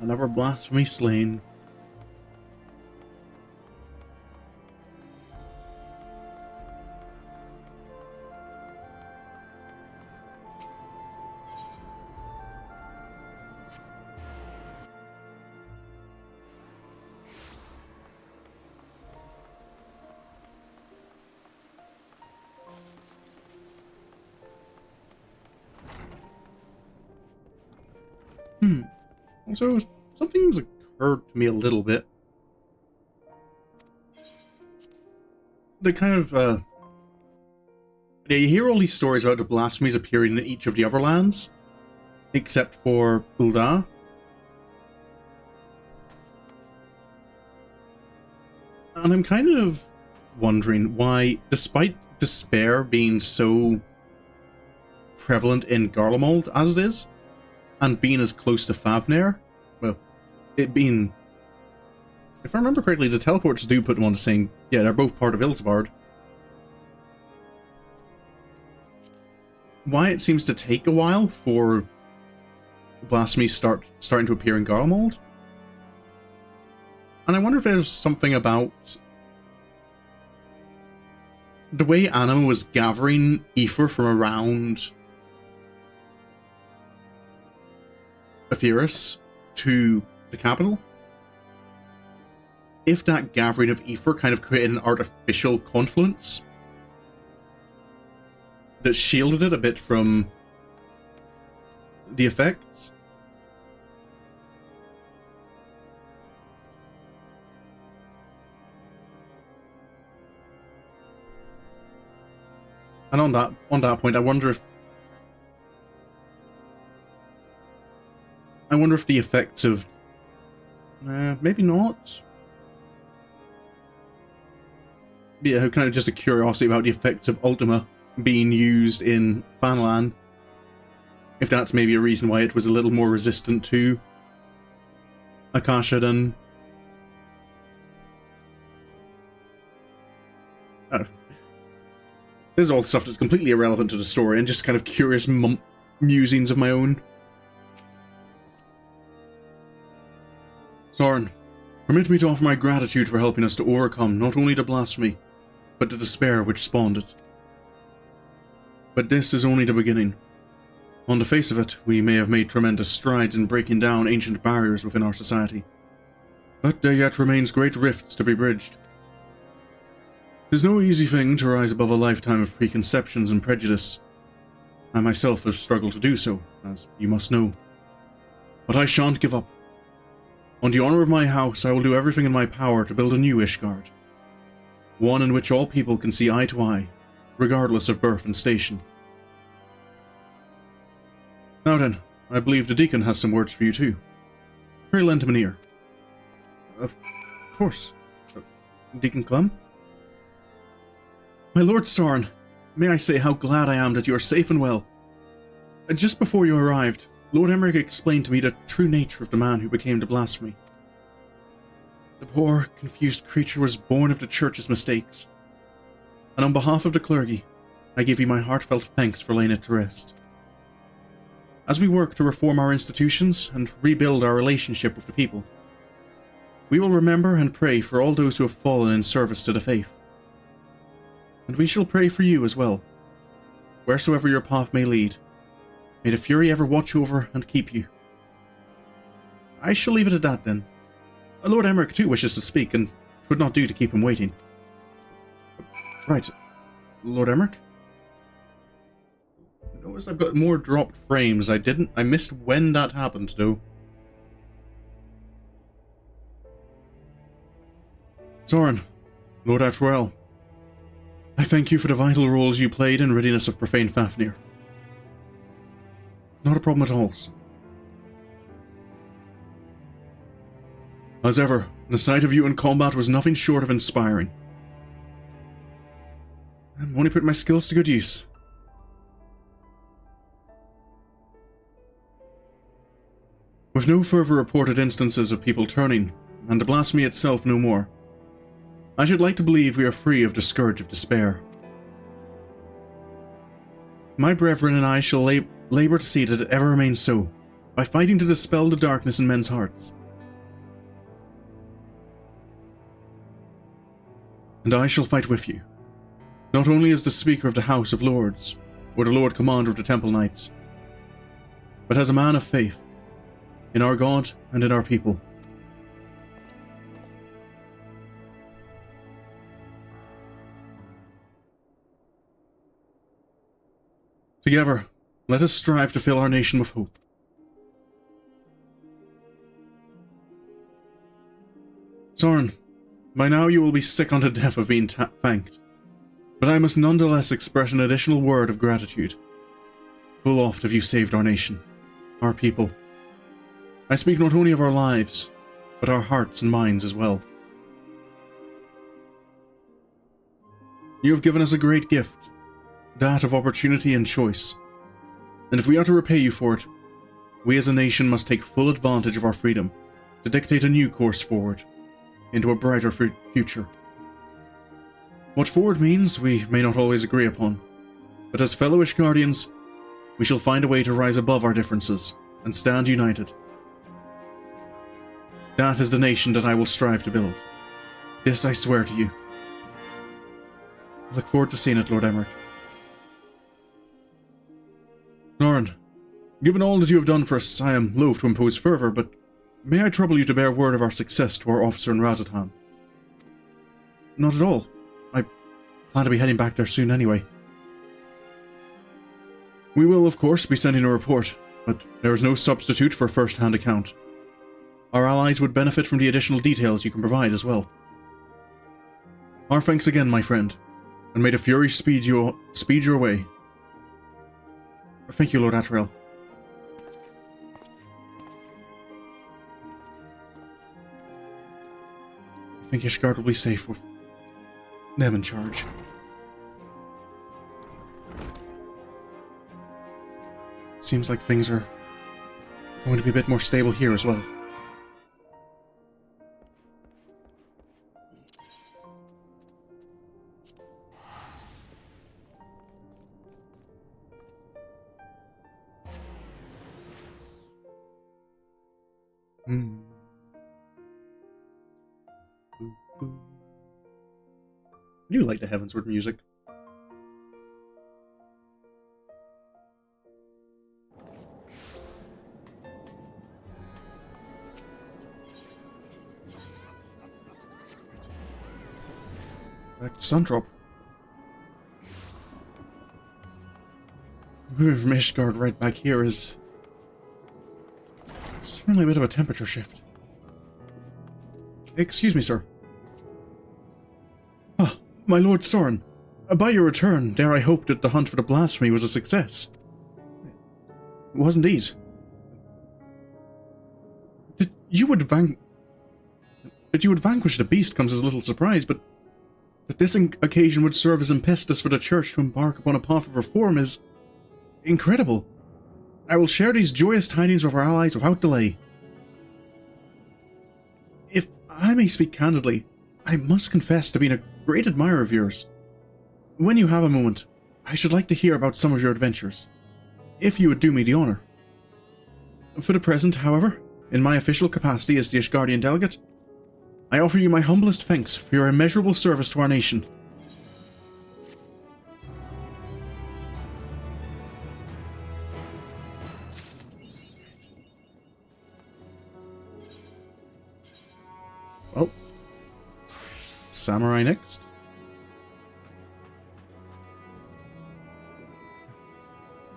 Another blasphemy slain. Also, something's occurred to me a little bit. They kind of, yeah, you hear all these stories about the blasphemies appearing in each of the other lands, except for Ul'dah. And I'm kind of wondering why, despite despair being so prevalent in Garlemald as it is, and being as close to Fafnir, well, it being... If I remember correctly, the teleports do put them on to saying, yeah, they're both part of Ishgard. Why it seems to take a while for blasphemies starting to appear in Garlemald? And I wonder if there's something about the way Anna was gathering ether from around Etheirys to the capital. If that gathering of ether kind of created an artificial confluence that shielded it a bit from the effects. And on that point, I wonder if the effects of... maybe not. Yeah, kind of just a curiosity about the effects of Ultima being used in Fanland. If that's maybe a reason why it was a little more resistant to Akasha than... I don't know. This is all stuff that's completely irrelevant to the story and just kind of curious musings of my own. Sorin, permit me to offer my gratitude for helping us to overcome not only the blasphemy, but the despair which spawned it. But this is only the beginning. On the face of it, we may have made tremendous strides in breaking down ancient barriers within our society. But there yet remains great rifts to be bridged. It is no easy thing to rise above a lifetime of preconceptions and prejudice. I myself have struggled to do so, as you must know. But I shan't give up. On the honor of my house, I will do everything in my power to build a new Ishgard. One in which all people can see eye to eye, regardless of birth and station. Now then, I believe the Deacon has some words for you too. Pray lend him an ear. Of course. Deacon Clem? My Lord Sorin, may I say how glad I am that you are safe and well. Just before you arrived, Lord Emmerich explained to me the true nature of the man who became the blasphemy. The poor, confused creature was born of the Church's mistakes. And on behalf of the clergy, I give you my heartfelt thanks for laying it to rest. As we work to reform our institutions and rebuild our relationship with the people, we will remember and pray for all those who have fallen in service to the faith. And we shall pray for you as well, wheresoever your path may lead. May the Fury ever watch over and keep you. I shall leave it at that then. Lord Emmerich too wishes to speak, and it would not do to keep him waiting. Right. Lord Emmerich? Notice I've got more dropped frames. I missed when that happened, though. Sorin, Lord Atruel, I thank you for the vital roles you played in readiness of Profane Fafnir. Not a problem at all. As ever, the sight of you in combat was nothing short of inspiring. only put my skills to good use. With no further reported instances of people turning, and the blasphemy itself no more, I should like to believe we are free of the scourge of despair. My brethren and I shall labour to see that it ever remains so, by fighting to dispel the darkness in men's hearts. And I shall fight with you, not only as the Speaker of the House of Lords, or the Lord Commander of the Temple Knights, but as a man of faith, in our God and in our people. Together, let us strive to fill our nation with hope. Sorin, by now you will be sick unto death of being thanked, but I must nonetheless express an additional word of gratitude. Full oft have you saved our nation, our people. I speak not only of our lives, but our hearts and minds as well. You have given us a great gift, that of opportunity and choice, and if we are to repay you for it, we as a nation must take full advantage of our freedom to dictate a new course forward, into a brighter future. What forward means we may not always agree upon, but as fellow Ishgardians, we shall find a way to rise above our differences and stand united. That is the nation that I will strive to build. This I swear to you. I look forward to seeing it, Lord Emmerich. Sorin, given all that you have done for us, I am loath to impose further, but may I trouble you to bear word of our success to our officer in Razatan? Not at all. I plan to be heading back there soon anyway. We will, of course, be sending a report, but there is no substitute for a first-hand account. Our allies would benefit from the additional details you can provide as well. Our thanks again, my friend, and may the Fury speed your way. Thank you, Lord Attrell. I think Ishgard will be safe with them in charge. Seems like things are going to be a bit more stable here as well. I do like the Heavensward music. Back to Sundrop. Move from Ishgard right back here is certainly a bit of a temperature shift. Excuse me, sir. Ah, my Lord Sorin. By your return, dare I hope that the hunt for the Blasphemy was a success. It was indeed. That you would vanquish the beast comes as a little surprise, but that this occasion would serve as impetus for the Church to embark upon a path of reform is incredible. I will share these joyous tidings with our allies without delay. If I may speak candidly, I must confess to being a great admirer of yours. When you have a moment, I should like to hear about some of your adventures, if you would do me the honour. For the present, however, in my official capacity as the Ishgardian delegate, I offer you my humblest thanks for your immeasurable service to our nation. Well, Samurai next.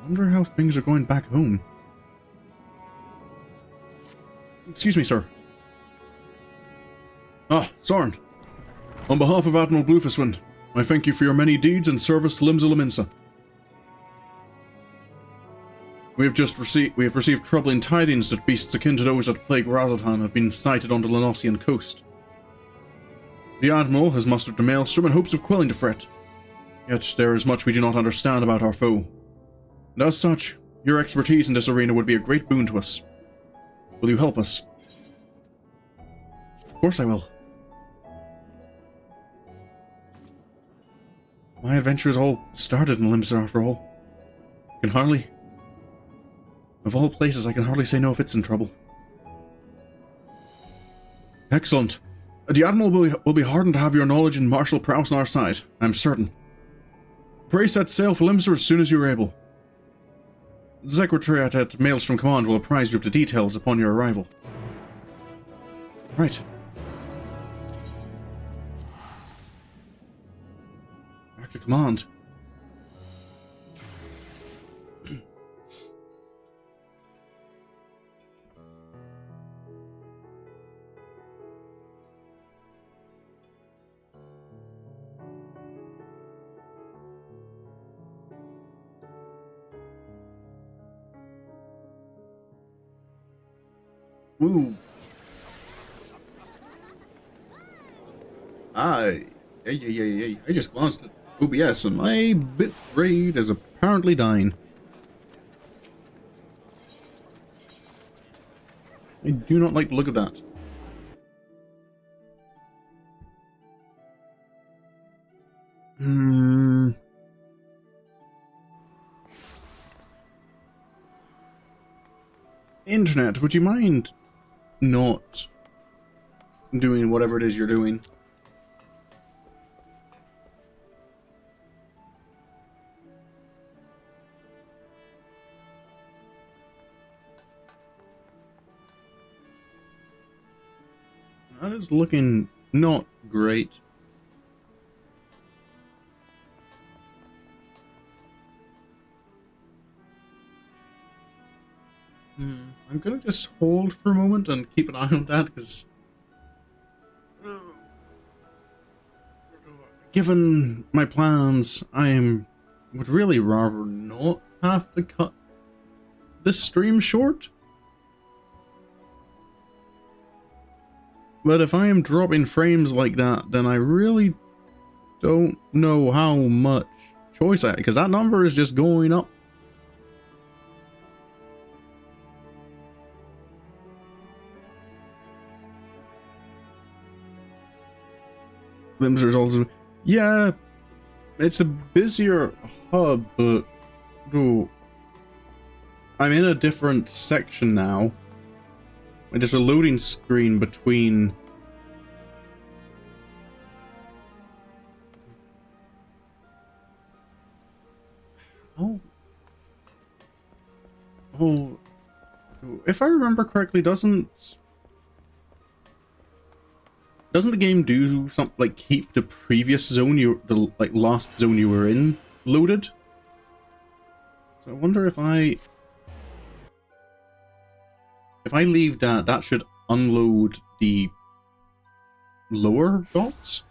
Wonder how things are going back home. Excuse me, sir. Ah, Sorin. On behalf of Admiral Bluefiswind, I thank you for your many deeds and service to Limsa Lominsa. We have received troubling tidings that beasts akin to those that plague Razatan have been sighted on the Lenossian coast. The Admiral has mustered the maelstrom in hopes of quelling the threat, Yet there is much we do not understand about our foe. And as such, your expertise in this arena would be a great boon to us. Will you help us? Of course I will. My adventures all started in Limsa after all. I can hardly... Of all places, I can hardly say no if it's in trouble. Excellent. The Admiral will be heartened to have your knowledge and martial prowess on our side, I'm certain. Pray set sail for Limsa as soon as you are able. The Secretariat at Maelstrom Command will apprise you of the details upon your arrival. Right. Back to command. Ooh. I just glanced at OBS and my bit rate is apparently dying. I do not like the look of that. Internet, would you mind not doing whatever it is you're doing? That is looking not great. I'm gonna just hold for a moment and keep an eye on that, because given my plans, would really rather not have to cut this stream short. But if I am dropping frames like that, then I really don't know how much choice I have, because that number is just going up. Limsa's also, yeah, it's a busier hub, but oh, I'm in a different section now. There's a loading screen between. Oh, if I remember correctly, doesn't the game do something like keep the previous zone the last zone you were in loaded? So I wonder if I leave that should unload the lower docks,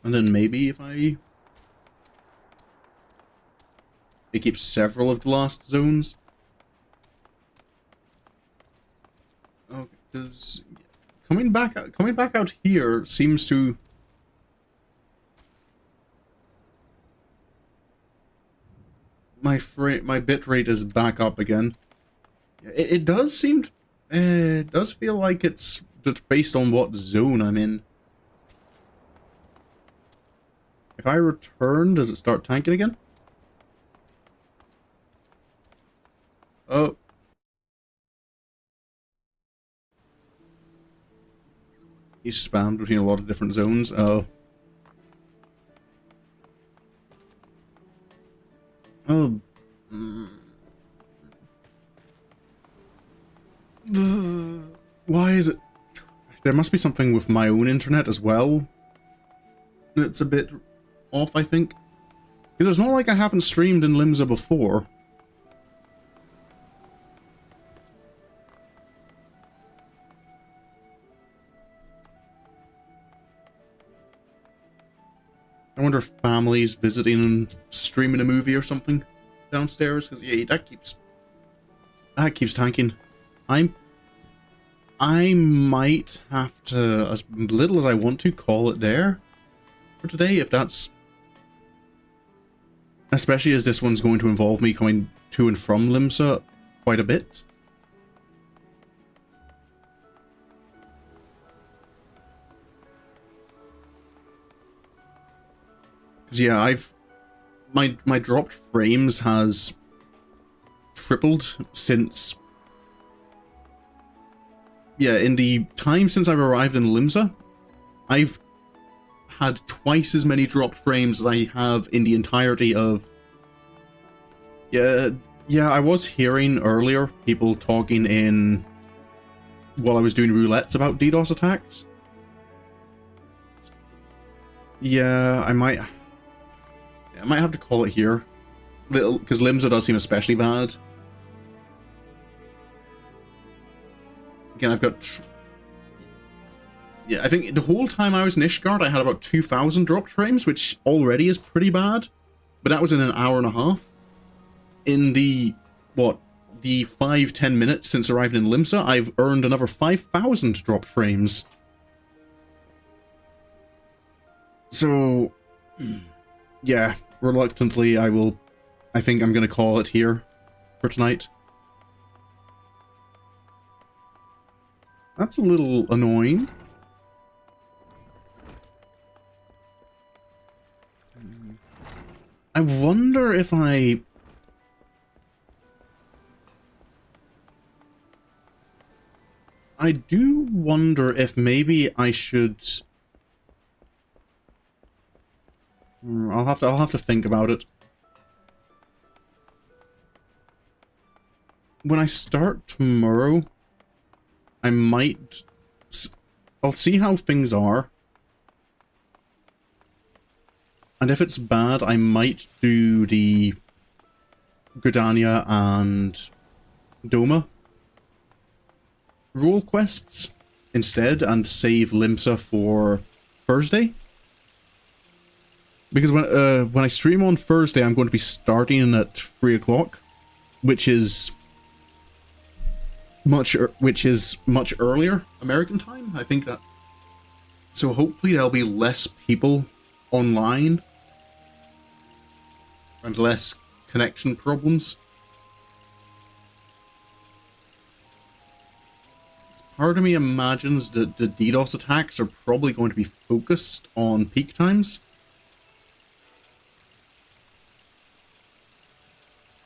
and then maybe if it keeps several of the last zones. Okay, because coming back out here seems to. My bit rate is back up again. It does seem. It does feel like it's just based on what zone I'm in. If I return, does it start tanking again? Oh. He's spammed between a lot of different zones. Oh. Oh. Why is it? There must be something with my own internet as well. It's a bit off, I think. Because it's not like I haven't streamed in Limsa before. I wonder if family's visiting and streaming a movie or something downstairs, because yeah, that keeps tanking. I might have to, as little as I want to, call it there. for today, if that's... Especially as this one's going to involve me coming to and from Limsa quite a bit. Because yeah, my dropped frames has tripled since... Yeah, in the time since I've arrived in Limsa, I've had twice as many dropped frames as I have in the entirety of... Yeah, I was hearing earlier people talking in... while I was doing roulettes about DDoS attacks. Yeah, I might have to call it here. Because Limsa does seem especially bad. Again, I've got... Yeah, I think the whole time I was in Ishgard, I had about 2,000 dropped frames, which already is pretty bad. But that was in an hour and a half. In the, the 5-10 minutes since arriving in Limsa, I've earned another 5,000 dropped frames. So, yeah, reluctantly, I think I'm going to call it here for tonight. That's a little annoying. I wonder if I do wonder if maybe I should... I'll have to think about it. When I start tomorrow, I'll see how things are. And if it's bad, I might do the Gridania and Doma role quests instead and save Limsa for Thursday. Because when I stream on Thursday, I'm going to be starting at 3 o'clock, which is much earlier American time. I think that. So hopefully there'll be less people online and less connection problems. Part of me imagines that the DDoS attacks are probably going to be focused on peak times.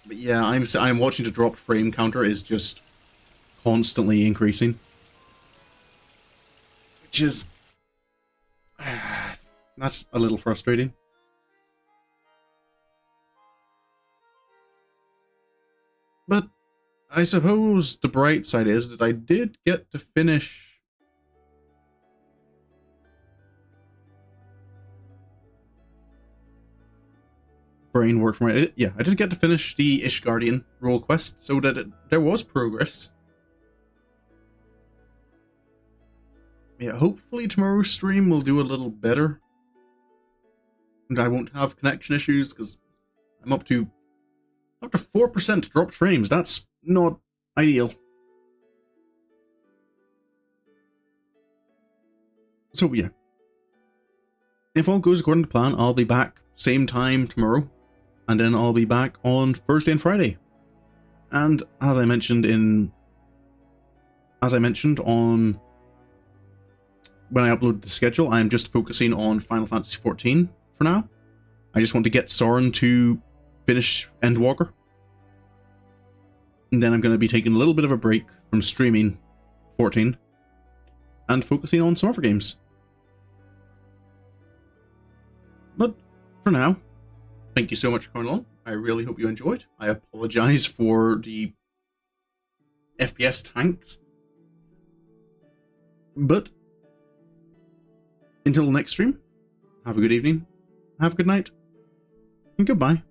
But yeah, I'm watching the dropped frame counter is just constantly increasing, which is that's a little frustrating. But I suppose the bright side is that I did get to finish brain work for my... Yeah, I did get to finish the Ishgardian role quest, so that there was progress. Yeah, hopefully tomorrow's stream will do a little better. And I won't have connection issues, because I'm up to 4% dropped frames. That's not ideal. So yeah. If all goes according to plan, I'll be back same time tomorrow. And then I'll be back on Thursday and Friday. And as I mentioned on when I uploaded the schedule, I'm just focusing on Final Fantasy XIV for now. I just want to get Sorin to finish Endwalker. And then I'm going to be taking a little bit of a break from streaming 14 and focusing on some other games. But for now, thank you so much for coming along. I really hope you enjoyed. I apologize for the FPS tanks. But until the next stream, have a good evening, have a good night, and goodbye.